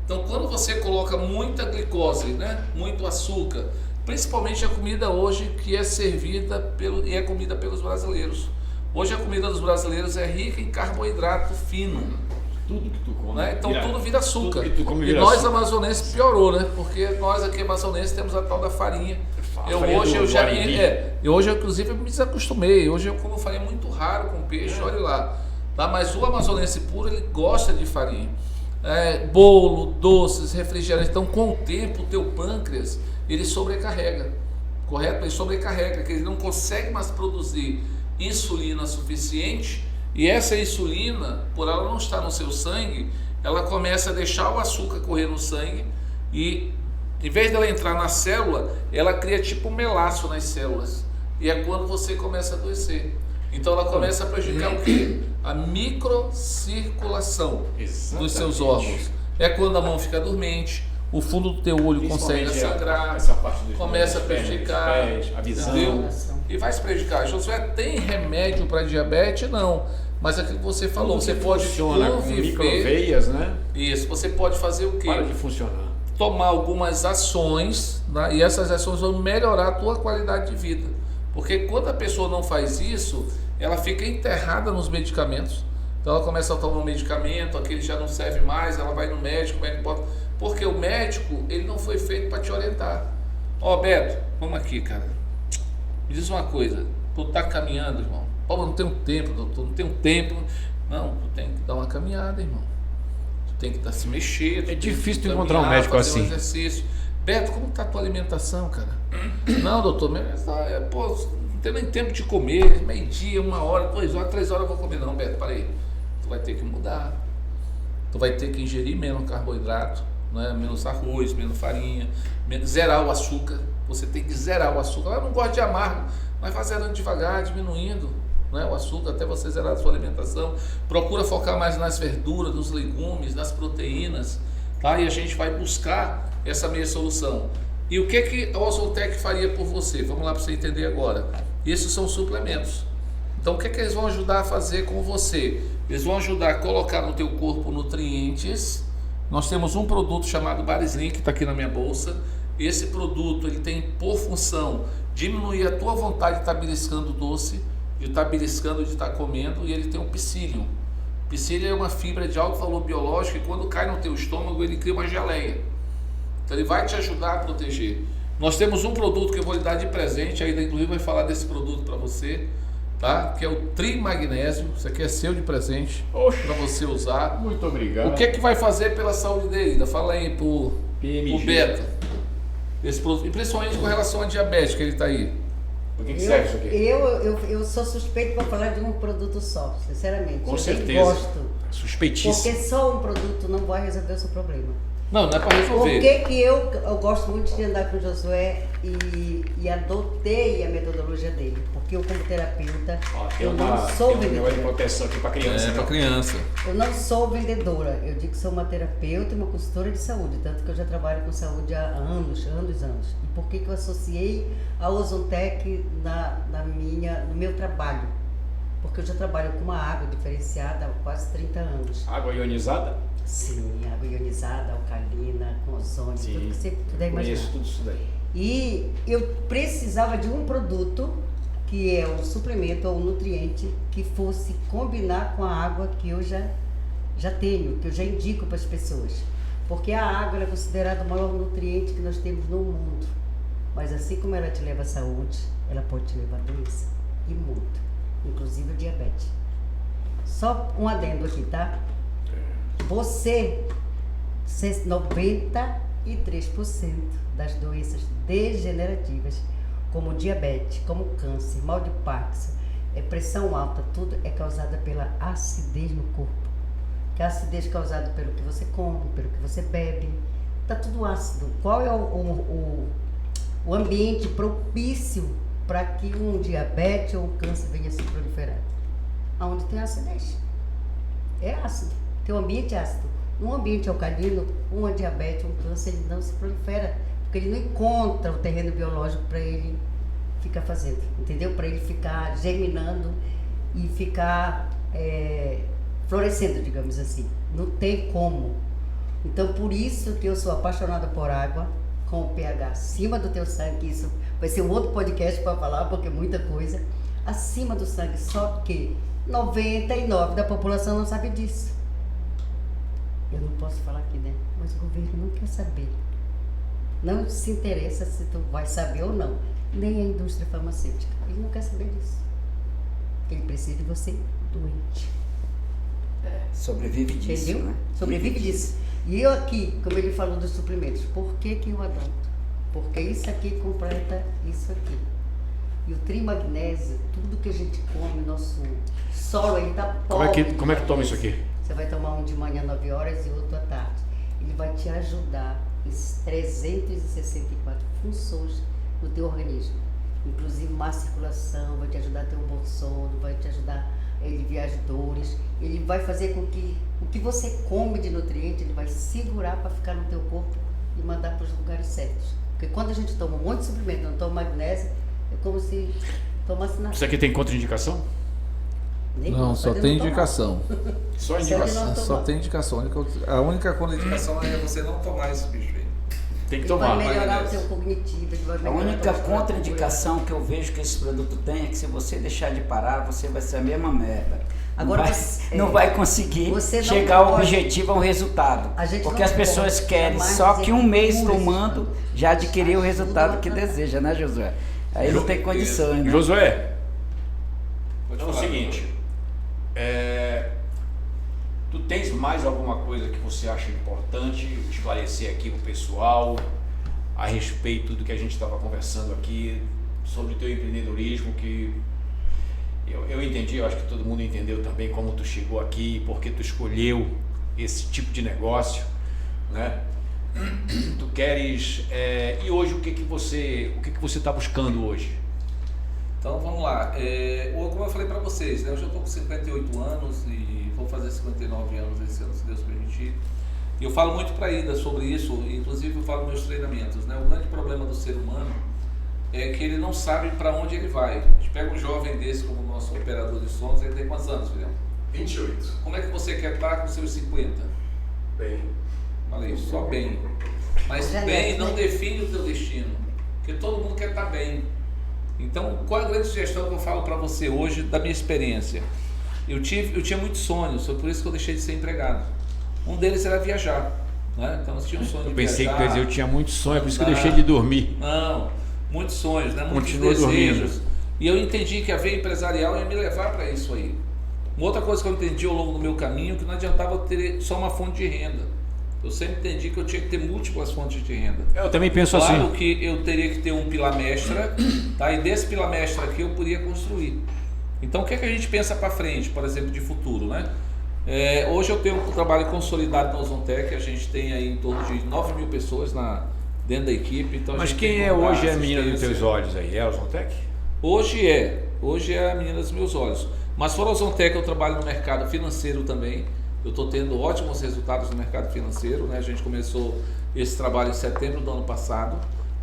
Então, quando você coloca muita glicose, né, muito açúcar, principalmente a comida hoje que é servida e é comida pelos brasileiros. Hoje a comida dos brasileiros é rica em carboidrato fino. Tudo que tu come, Né? Então tudo vira açúcar. Tudo que tu come E vira nós açúcar. amazonenses piorou, né? Porque nós aqui amazonenses temos a tal da farinha. Hoje eu inclusive me desacostumei. Hoje eu como farinha muito raro com peixe, olha lá. Tá? Mas o amazonense puro, ele gosta de farinha. Bolo, doces, refrigerantes. Então com o tempo o teu pâncreas, ele sobrecarrega. Correto? Ele sobrecarrega, que ele não consegue mais produzir insulina suficiente. E essa insulina, por ela não estar no seu sangue, ela começa a deixar o açúcar correr no sangue e, em vez dela entrar na célula, ela cria tipo um melaço nas células. E é quando você começa a adoecer. Então ela começa a prejudicar o quê? A microcirculação dos seus órgãos. É quando a mão fica dormente, o fundo do teu olho consegue sangrar, essa parte dos começa a pernas, prejudicar, pés, a visão. entendeu? E vai se prejudicar. Josué, tem remédio para diabetes? Não. Mas aquilo que você falou, você pode funciona com conviver. microveias, né? Isso, você pode fazer o quê? Para de funcionar. Tomar algumas ações, né? E essas ações vão melhorar a tua qualidade de vida. Porque quando a pessoa não faz isso, ela fica enterrada nos medicamentos. Então ela começa a tomar um medicamento, aquele já não serve mais, ela vai no médico, o médico bota... Porque o médico, ele não foi feito para te orientar. Ó, Beto, vamos aqui, cara. Me diz uma coisa, tu tá caminhando, irmão? Pô, não tenho tempo, doutor, não tenho tempo. Não, tu tem que dar uma caminhada, irmão. Tu tem que se mexer. É difícil tu caminhar, encontrar um médico fazer assim. Um exercício. Beto, como tá a tua alimentação, cara? Não, doutor, pô, não tenho nem tempo de comer, meio-dia, 1 hora, 2 horas, 3 horas eu vou comer. Não, Beto, para aí. Tu vai ter que mudar. Tu vai ter que ingerir menos carboidrato, né? Menos arroz, menos farinha, zerar o açúcar. Você tem que zerar o açúcar. Eu não gosto de amargo, mas vai zerando devagar, diminuindo, né, o açúcar até você zerar a sua alimentação. Procura focar mais nas verduras, nos legumes, nas proteínas, tá? E a gente vai buscar essa meia solução. E o que a Ozotec faria por você? Vamos lá para você entender agora. Esses são suplementos. Então o que eles vão ajudar a fazer com você? Eles vão ajudar a colocar no teu corpo nutrientes. Nós temos um produto chamado Barislin, que está aqui na minha bolsa. Esse produto ele tem por função diminuir a tua vontade de estar beliscando doce, de estar beliscando, de estar comendo, e ele tem um psyllium. Psyllium é uma fibra de alto valor biológico e quando cai no teu estômago ele cria uma geleia. Então ele vai te ajudar a proteger. Nós temos um produto que eu vou lhe dar de presente, ainda inclusive vai falar desse produto para você, tá? Que é o Trimagnésio. Isso aqui é seu de presente para você usar. Muito obrigado. O que é que vai fazer pela saúde dele? Ainda fala aí pro Beto. Esse produto, e principalmente com relação à diabetes que ele está aí. O que serve isso aqui? Eu sou suspeito para falar de um produto só, sinceramente. Com eu certeza. Nem gosto. Suspeitíssimo. Porque só um produto não vai resolver o seu problema. Não é para resolver. Por que eu gosto muito de andar com o Josué e adotei a metodologia dele? Porque eu, como terapeuta, eu não sou Tem um negócio de vendedora. proteção aqui para criança. É para criança. Eu não sou vendedora. Eu digo que sou uma terapeuta e uma consultora de saúde. Tanto que eu já trabalho com saúde há anos. E por que eu associei a Ozontec no meu trabalho? Porque eu já trabalho com uma água diferenciada há quase 30 anos. Água ionizada? Sim, água ionizada, alcalina, com ozônio, Sim, tudo que você puder imaginar. conheço tudo isso daí. E eu precisava de um produto, que é um suplemento ou um nutriente, que fosse combinar com a água que eu já tenho, que eu já indico para as pessoas. Porque a água é considerada o maior nutriente que nós temos no mundo. Mas assim como ela te leva à saúde, ela pode te levar à doença. E muito. Inclusive o diabetes. Só um adendo aqui, tá? Você, 93% das doenças degenerativas, como diabetes, como câncer, mal de Parkinson, pressão alta, tudo é causada pela acidez no corpo. Que a acidez causada pelo que você come, pelo que você bebe, tá tudo ácido. Qual é o ambiente propício para que um diabetes ou um câncer venha a se proliferar? Aonde tem acidez. É ácido. Tem um ambiente ácido. Um ambiente alcalino, um diabetes, um câncer, ele não se prolifera, porque ele não encontra o terreno biológico para ele ficar fazendo, entendeu? Para ele ficar germinando e ficar florescendo, digamos assim. Não tem como. Então, por isso que eu sou apaixonada por água, com o pH acima do teu sangue. Isso vai ser um outro podcast para falar, porque é muita coisa. Acima do sangue, só que 99% da população não sabe disso. Eu não posso falar aqui, né? Mas o governo não quer saber. Não se interessa se tu vai saber ou não. Nem a indústria farmacêutica. Ele não quer saber disso. Ele precisa de você doente. Sobrevive disso, Entendeu? né? Sobrevive disso. E eu aqui, como ele falou dos suplementos, por que eu adoto? Porque isso aqui completa isso aqui. E o trimagnésio, tudo que a gente come, nosso solo, ele tá pobre. Como é que toma isso aqui? Você vai tomar um de manhã 9 horas e outro à tarde. Ele vai te ajudar esses 364 funções no teu organismo. Inclusive má circulação, vai te ajudar a ter um bom sono, vai te ajudar a aliviar as dores. Ele vai fazer com que o que você come de nutriente, ele vai segurar para ficar no teu corpo e mandar para os lugares certos. Porque quando a gente toma um monte de suplemento, não toma magnésio, é como se tomasse nada. Isso aqui tem contraindicação? Nem Não, gosto, só pode tem não tomar. indicação. Só Só indicação. Não Só tomar. tem indicação. A única contraindicação é você não tomar esse bicho aí. Tem que Ele tomar. vai melhorar o magnésio. teu cognitivo, ele vai A melhorar única tua musculatura. contraindicação que eu vejo que esse produto tem é que se você deixar de parar, você vai ser a mesma merda. Agora não vai, você- não vai conseguir você não chegar ao pode- objetivo, ao resultado. A gente Porque não as pessoas pode querem jamais só dizer que um que mês cura esse tomando produto. já adquirir o resultado que Ajuda. deseja, né, Josué? Aí não tem condições, né? Josué, Pode então é o falar, seguinte. Tu tens mais alguma coisa que você acha importante esclarecer aqui pro pessoal a respeito do que a gente estava conversando aqui sobre o teu empreendedorismo, que eu entendi, eu acho que todo mundo entendeu também como tu chegou aqui, porque tu escolheu esse tipo de negócio, né? Tu queres e hoje o que você está buscando hoje? Então vamos lá. Como eu falei para vocês, né, eu já estou com 58 anos e vou fazer 59 anos esse ano, se Deus permitir. E eu falo muito para a Ida sobre isso, inclusive eu falo nos meus treinamentos, né? O grande problema problema do ser humano é que ele não sabe para onde ele vai. A gente pega um jovem desse como nosso operador de sons, ele tem quantos anos, William? 28. Como é que você quer estar com seus 50? Bem. Falei, só bem. Mas Genética, bem não né? define o teu destino, porque todo mundo quer estar bem. Então, qual é a grande sugestão que eu falo para você hoje da minha experiência? Eu tinha muitos sonhos, foi por isso que eu deixei de ser empregado. Um deles era viajar, né? Então eu tinha um sonho de Eu pensei viajar. que tu ia dizer, eu tinha muito sonho, por isso que eu andar. deixei de dormir. Não, muitos sonhos, né? Muitos Continua desejos. dormindo. E eu entendi que a veia empresarial ia me levar para isso aí. Uma outra coisa que eu entendi ao longo do meu caminho é que não adiantava eu ter só uma fonte de renda. Eu sempre entendi que eu tinha que ter múltiplas fontes de renda. Eu também penso Claro assim. que eu teria que ter um pilar mestra, tá? E desse pilar mestra aqui eu poderia construir. Então o que é que a gente pensa para frente, por exemplo, de futuro, né? Hoje eu tenho um trabalho consolidado na Ozontec, a gente tem aí em torno de 9 mil pessoas dentro da equipe. Então Mas a gente quem tem é que dar hoje a menina dos assistência. teus olhos aí? É a Ozontec? Hoje é a menina dos meus olhos. Mas fora a Ozontec, eu trabalho no mercado financeiro também. Eu estou tendo ótimos resultados no mercado financeiro, né? A gente começou esse trabalho em setembro do ano passado,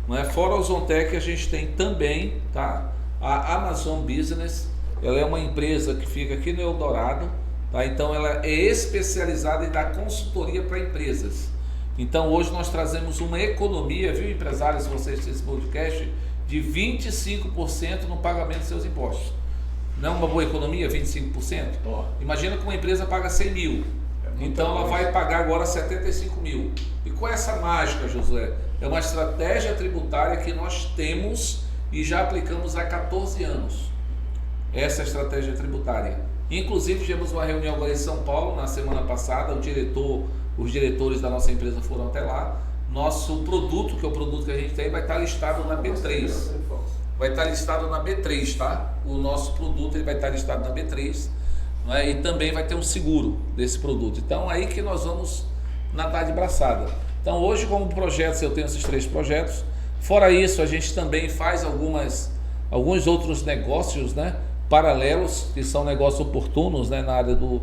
né? Fora a Ozontec, a gente tem também, tá, a Amazon Business. Ela é uma empresa que fica aqui no Eldorado, tá? Então ela é especializada em dar consultoria para empresas. Então hoje nós trazemos uma economia, viu, empresários, vocês desse podcast, de 25% no pagamento dos seus impostos. Não é uma boa economia, 25%? Ó. Imagina que uma empresa paga 100 mil, então ela vai pagar agora 75 mil. E qual é essa mágica, Josué? É uma estratégia tributária que nós temos e já aplicamos há 14 anos. Essa estratégia tributária. Inclusive tivemos uma reunião agora em São Paulo na semana passada, os diretores da nossa empresa foram até lá. Nosso produto, que é o produto que a gente tem, vai estar listado na B3. Vai estar listado na B3, tá? O nosso produto ele vai estar listado na B3, não é? E também vai ter um seguro desse produto. Então aí que nós vamos nadar de braçada. Então hoje, como projetos, eu tenho esses 3 projetos. Fora isso, a gente também faz alguns outros negócios, né, paralelos, que são negócios oportunos, né, na área do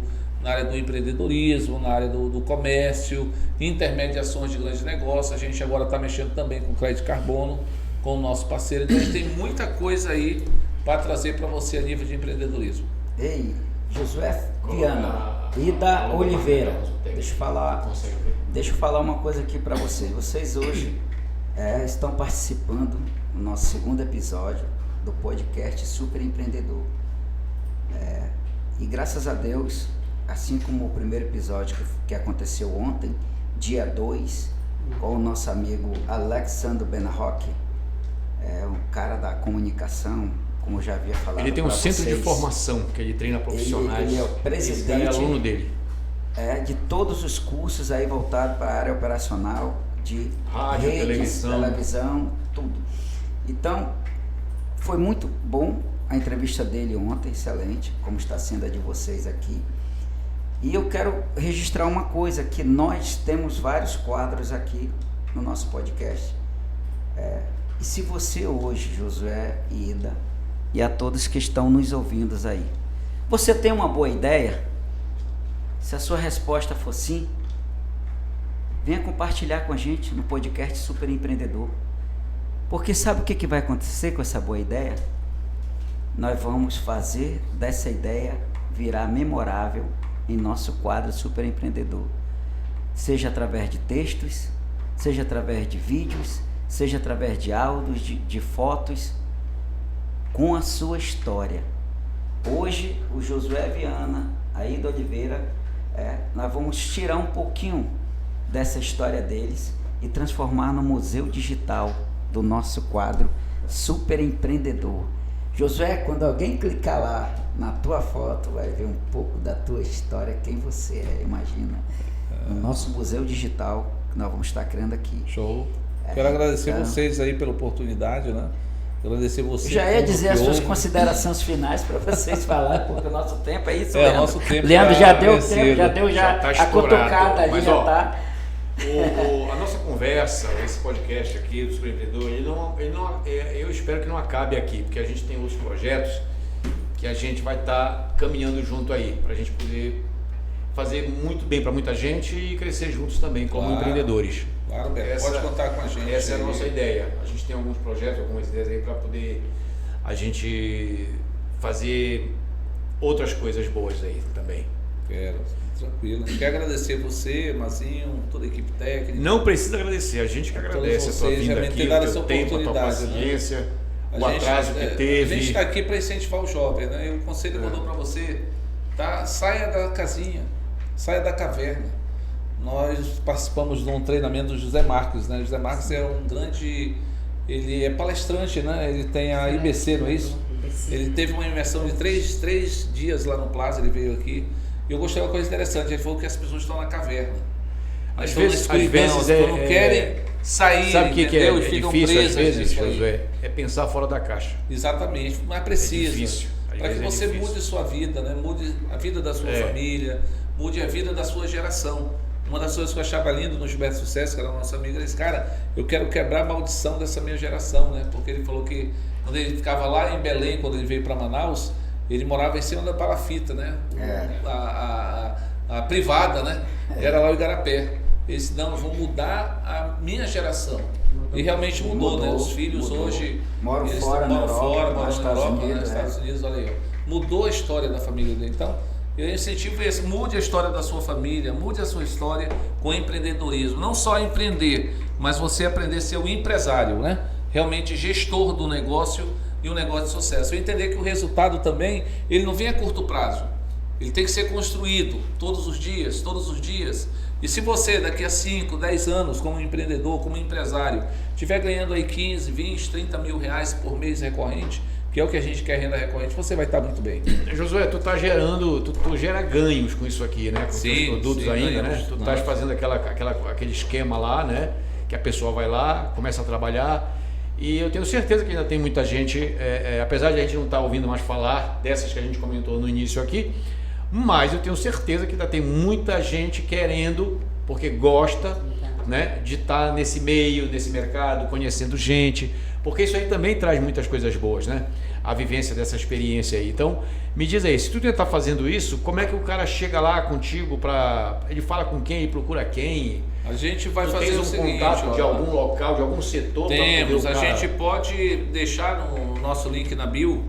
empreendedorismo, na área do comércio, intermediações de grandes negócios. A gente agora está mexendo também com crédito carbono, com o nosso parceiro. Então a gente tem muita coisa aí para trazer para você a nível de empreendedorismo. Ei, Josué Viana e da Oliveira, deixa eu falar uma coisa aqui para vocês. Vocês hoje estão participando do nosso segundo episódio do podcast Super Empreendedor. E graças a Deus, assim como o primeiro episódio que aconteceu ontem, dia 2, com o nosso amigo Alexandre Benarroch, um cara da comunicação, como eu já havia falado. Ele tem um centro de formação que ele treina profissionais. Ele é o presidente. Esse é aluno dele. De todos os cursos aí voltados para a área operacional, de rádio, redes, televisão, tudo. Então, foi muito bom a entrevista dele ontem, excelente, como está sendo a de vocês aqui. E eu quero registrar uma coisa, que nós temos vários quadros aqui no nosso podcast. E se você hoje, Josué e Ida, e a todos que estão nos ouvindo aí, você tem uma boa ideia? Se a sua resposta for sim, venha compartilhar com a gente no podcast Super Empreendedor. Porque sabe o que vai acontecer com essa boa ideia? Nós vamos fazer dessa ideia virar memorável em nosso quadro Super Empreendedor. Seja através de textos, seja através de vídeos, seja através de áudios, de fotos, com a sua história. Hoje, o Josué Viana, a Ida Oliveira, nós vamos tirar um pouquinho dessa história deles e transformar no museu digital do nosso quadro Super Empreendedor. Josué, quando alguém clicar lá na tua foto, vai ver um pouco da tua história, quem você é, imagina. No nosso museu digital que nós vamos estar criando aqui. Show. Quero agradecer vocês aí pela oportunidade, né? Agradecer você. Já ia dizer as suas considerações finais para vocês falarem, porque o nosso tempo é isso, Leandro. Nosso tempo Leandro já deu vencido. tempo, já deu tá a cutucada ali, mas, já ó, tá. A nossa conversa, esse podcast aqui do Super Empreendedor, eu espero que não acabe aqui, porque a gente tem outros projetos que a gente vai estar caminhando junto aí, para a gente poder fazer muito bem para muita gente e crescer juntos também como empreendedores. Claro, Beto, pode contar com a gente. Essa é a aí. nossa ideia. A gente tem alguns projetos, algumas ideias aí para poder a gente fazer outras coisas boas aí também. Quero, tranquilo. Quero agradecer você, Mazinho, toda a equipe técnica. Não precisa agradecer, a gente que todos agradece a tua vocês, vinda realmente aqui, ter dado o essa teu tempo, a tua oportunidade, né? paciência, o atraso que A teve. gente está aqui para incentivar o jovem, né? E o conselho que eu dou para você, tá? Saia da casinha, saia da caverna. Nós participamos de um treinamento do José Marques, né? José Marques é um grande, ele é palestrante, né? Ele tem a IBC, não é isso? Ele teve uma imersão de três dias lá no Plaza, ele veio aqui. E eu gostei de uma coisa interessante, ele falou que as pessoas estão na caverna. Às Estão na escuridão, não querem sair, Sabe o que é entendeu? E ficam difícil às presas vezes, nisso aí. Josué? É pensar fora da caixa. Exatamente, mas precisa. difícil. Às Para que vezes você difícil. mude sua vida, né? Mude a vida da sua família, mude a vida da sua geração. Uma das coisas que eu achava lindo no Gilberto Sucesso, que era nosso amigo, ele disse, cara, eu quero quebrar a maldição dessa minha geração, né? Porque ele falou que quando ele ficava lá em Belém, quando ele veio para Manaus, ele morava em cima da palafita, né? A privada, né? Era lá o Igarapé. Ele disse, não, eu vou mudar a minha geração. E realmente mudou, né? Os filhos hoje Moram eles fora, moram na Europa, fora, moram nos na Estados Europa, Unidos, nos é. Estados Unidos, olha aí, ó. Mudou a história da família dele. Então, eu incentivo esse, mude a história da sua família, mude a sua história com empreendedorismo. Não só empreender, mas você aprender a ser um empresário, né? Realmente gestor do negócio e um negócio de sucesso. Eu entender que o resultado também, ele não vem a curto prazo. Ele tem que ser construído todos os dias, todos os dias. E se você daqui a 5, 10 anos, como empreendedor, como empresário, estiver ganhando aí 15, 20, 30 mil reais por mês recorrente, que é o que a gente quer, renda recorrente, você vai estar muito bem. Josué, tu tá gerando, tu gera ganhos com isso aqui, né? Com os teus produtos ainda, né? Tu estás fazendo aquele esquema lá, né? Que a pessoa vai lá, começa a trabalhar. E eu tenho certeza que ainda tem muita gente, apesar de a gente não estar ouvindo mais falar dessas que a gente comentou no início aqui, mas eu tenho certeza que ainda tem muita gente querendo, porque gosta, né, de estar nesse meio, nesse mercado, conhecendo gente, porque isso aí também traz muitas coisas boas, né? A vivência dessa experiência aí. Então, me diz aí, se tu está fazendo isso, como é que o cara chega lá contigo para... Ele fala com quem, ele procura quem? A gente vai fazer tens o seguinte, contato de ó, algum local, de algum setor? temos, a gente pode deixar no nosso link na bio.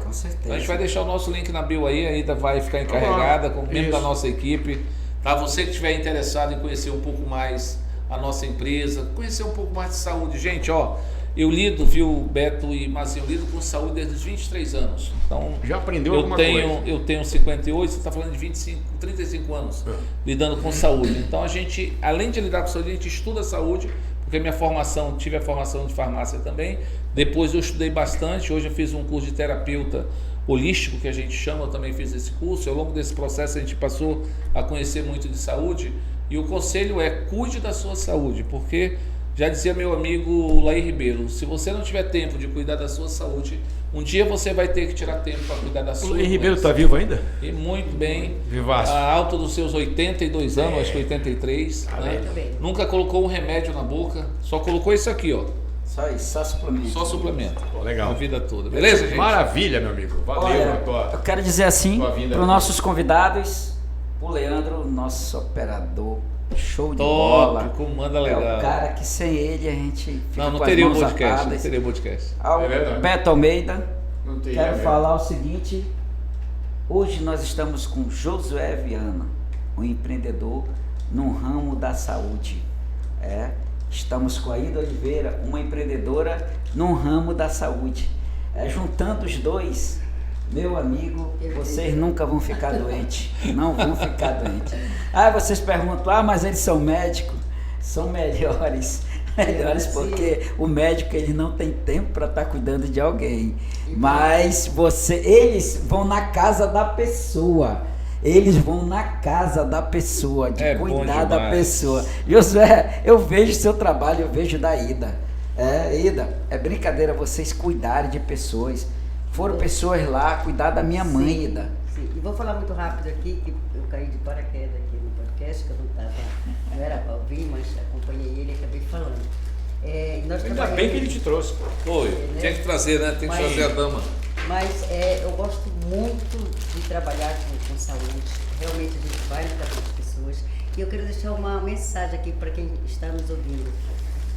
Com certeza. A gente vai deixar o nosso link na bio aí, ainda vai ficar encarregada com o membro da nossa equipe. Tá? Você que estiver interessado em conhecer um pouco mais a nossa empresa, conhecer um pouco mais de saúde. Gente, ó, eu lido, viu, Beto e Mazinho, eu lido com saúde desde os 23 anos. Então, Já aprendeu alguma coisa? Eu tenho 58, você está falando de 25, 35 anos lidando com saúde. Então, a gente, além de lidar com saúde, a gente estuda saúde, porque minha formação, tive a formação de farmácia também. Depois eu estudei bastante, hoje eu fiz um curso de terapeuta holístico, que a gente chama, eu também fiz esse curso. Ao longo desse processo a gente passou a conhecer muito de saúde, e o conselho é: cuide da sua saúde, porque já dizia meu amigo Laí Ribeiro, se você não tiver tempo de cuidar da sua saúde, um dia você vai ter que tirar tempo para cuidar da sua. O Laí Ribeiro está vivo ainda? E muito bem, Vivaço. alto dos seus 82 anos, acho que 83, né? bem. Nunca colocou um remédio na boca, só colocou isso aqui, ó, Só isso, só suplemento. só suplemento. Pô, legal. A vida toda, beleza, gente? Maravilha, meu amigo. Valeu Olha, a tua... eu quero dizer assim tua vinda para os aqui. nossos convidados, o Leandro, nosso operador, show de Top, bola. comanda É legal. o cara que sem ele a gente fica Não com teria o as mãos podcast, não atadas. teria o podcast. Ao É verdade. Beto Almeida, Não tem quero mesmo. falar o seguinte: hoje nós estamos com Josué Viana, um empreendedor no ramo da saúde. Estamos com a Ida Oliveira, uma empreendedora no ramo da saúde. Juntando os dois, meu amigo, vocês nunca vão ficar doentes. Não vão ficar doentes. Vocês perguntam, mas eles são médicos? São melhores. Melhores porque o médico ele não tem tempo para estar cuidando de alguém. Mas eles vão na casa da pessoa. Eles vão na casa da pessoa, de cuidar da pessoa. Josué, eu vejo seu trabalho, eu vejo da Ida. Ida, é brincadeira vocês cuidarem de pessoas. Foram pessoas lá cuidar da minha mãe, Ida. Sim, e vou falar muito rápido aqui, que eu caí de paraquedas aqui no podcast, que eu não era para ouvir, mas acompanhei ele e acabei falando. Nós Ainda bem que ele te trouxe. Foi, tinha que trazer, né? Tem que Mas- trazer a dama. Mas eu gosto muito de trabalhar com saúde. Realmente a gente vai na casa das pessoas. E eu quero deixar uma mensagem aqui para quem está nos ouvindo.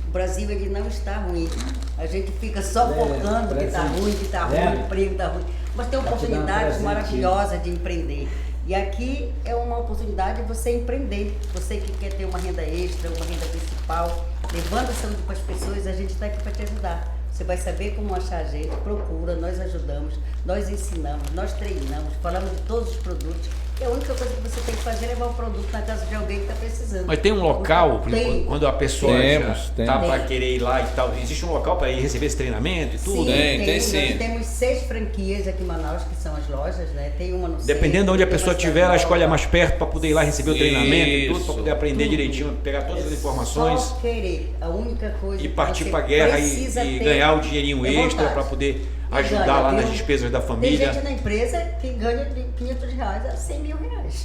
O Brasil, ele não está ruim. A gente fica só focando que está ruim, que está ruim, o emprego está ruim. Mas tem oportunidades maravilhosas de empreender. E aqui é uma oportunidade de você empreender. Você que quer ter uma renda extra, uma renda principal, levando a saúde para as pessoas, a gente está aqui para te ajudar. Você vai saber como achar a gente, procura, nós ajudamos, nós ensinamos, nós treinamos, falamos de todos os produtos. E a única coisa que você tem que fazer é levar o produto na casa de alguém que está precisando. Mas tem um local, Tem. quando a pessoa Temos. tá para querer ir lá e tal, existe um local para ir receber esse treinamento e tudo? Sim, Tem sim. Nós temos 6 franquias aqui em Manaus, que são as lojas, né? Tem uma no Dependendo centro, de onde a tem pessoa uma estiver, ela cidade escolhe a nova. mais perto para poder ir lá receber o treinamento e tudo, Isso. para poder aprender direitinho, pegar todas as informações Só querer. A única coisa e que partir você para a guerra precisa e ter ganhar o dinheirinho é extra vontade. para poder E ajudar ganha, lá viu? nas despesas da Tem família. gente na empresa que ganha de R$500 a R$100 mil.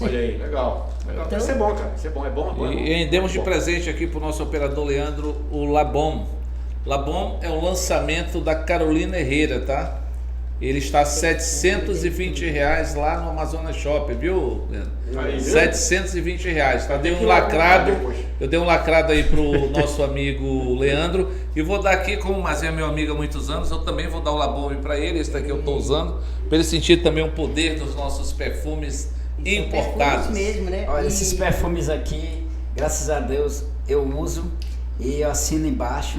Olha aí, legal. Então- Isso é bom, cara. Isso é bom, é bom. E demos de presente aqui para o nosso operador Leandro o Labom. Labom é o lançamento da Carolina Herrera, tá? Ele está a R$720 lá no Amazonas Shopping, viu, Leandro? Aí, viu? R$720, tá? Dei que um ir lá lacrado, comprar depois. eu dei um lacrado aí pro nosso amigo Leandro e vou dar aqui, como o Mazé é meu amigo há muitos anos, eu também vou dar o Labom para ele, esse daqui eu estou usando, para ele sentir também o poder dos nossos perfumes E são importados. perfumes mesmo, né? Olha, E- esses perfumes aqui, graças a Deus, eu uso e eu assino embaixo.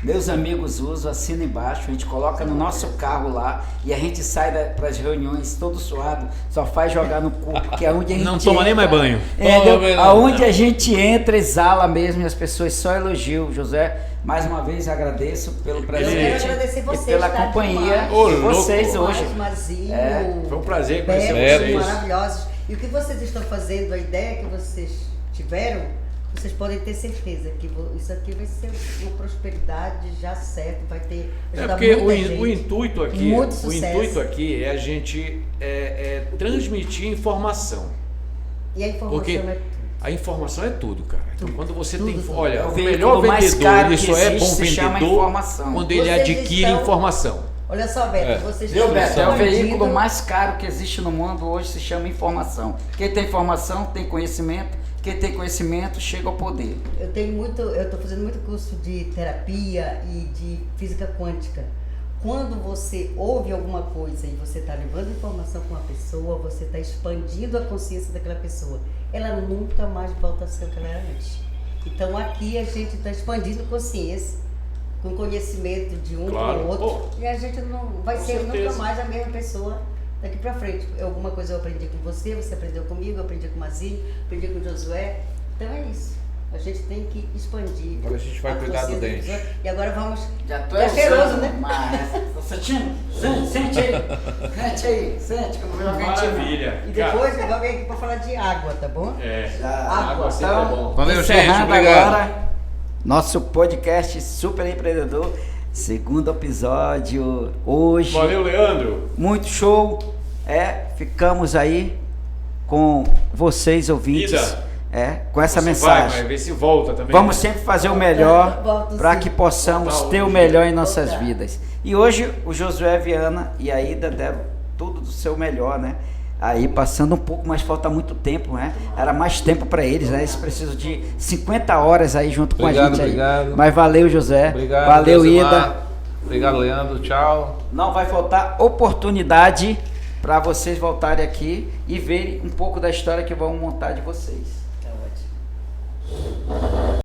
Meus amigos usam, assina embaixo, a gente coloca no nosso carro lá e a gente sai para as reuniões todo suado, só faz jogar no corpo, que é onde a gente Não toma nem mais banho. Entendeu? Toma, Aonde não. a gente entra, exala mesmo e as pessoas só elogiam. José, mais uma vez agradeço pelo Eu presente quero agradecer e vocês, pela tá? companhia Demais. Ô, de louco. vocês hoje. Mazinho, Foi um prazer conhecer Beto, vocês. maravilhosos. E o que vocês estão fazendo, a ideia que vocês tiveram, vocês podem ter certeza que isso aqui vai ser uma prosperidade já certo, vai ter É ajudar porque muita gente. o intuito aqui, Muito o sucesso. intuito aqui é a gente transmitir informação. E a informação Porque é tudo. a informação é tudo, cara. Então quando você Tudo, tem, tudo. olha, É o o veículo melhor mais vendedor, caro ele que só é bom existe, se chama vendedor informação. quando ele Vocês adquire estão- informação. Olha só, Beto, vocês Viu, estão Beto? É o expandindo- veículo mais caro que existe no mundo hoje, se chama informação. Quem tem informação tem conhecimento, quem tem conhecimento chega ao poder. Eu estou fazendo muito curso de terapia e de física quântica. Quando você ouve alguma coisa e você está levando informação com uma pessoa, você está expandindo a consciência daquela pessoa. Ela nunca mais volta a ser o que ela era antes. Então aqui a gente está expandindo consciência, com conhecimento de um Claro. para o outro. Pô, E a gente não vai com ser certeza. nunca mais a mesma pessoa daqui para frente. Alguma coisa eu aprendi com você, você aprendeu comigo, eu aprendi com o Mazinho, aprendi com o Josué. Então é isso. A gente tem que expandir. Agora a gente vai cuidar do consciência dente. das pessoas. E agora vamos. Já tô É cheiroso, usando, né? Mas, tô sentindo? Sente aí, sente que eu vou jogar em ti. Maravilha. E depois eu vou vir aqui para falar de água, tá bom? Água sempre é bom. Valeu, gente, encerrando obrigado. agora nosso podcast Super Empreendedor, segundo episódio hoje. Valeu, Leandro. Muito show. Ficamos aí com vocês ouvintes. Ida. Com essa Você mensagem. vai ver se volta também. Vamos sempre fazer o melhor Volto para sim. que possamos Voltar ter o hoje. melhor em nossas Voltar. vidas. E hoje o Josué Viana e a Ida deram tudo do seu melhor, né? Aí passando um pouco, mas falta muito tempo, né? Era mais tempo para eles, né? Eles precisam de 50 horas aí junto com a gente aí. Obrigado. Mas valeu, José. Obrigado, Valeu, Deus Ida. amar. Obrigado, Leandro. Tchau. Não vai faltar oportunidade para vocês voltarem aqui e verem um pouco da história que vamos montar de vocês. Tá ótimo.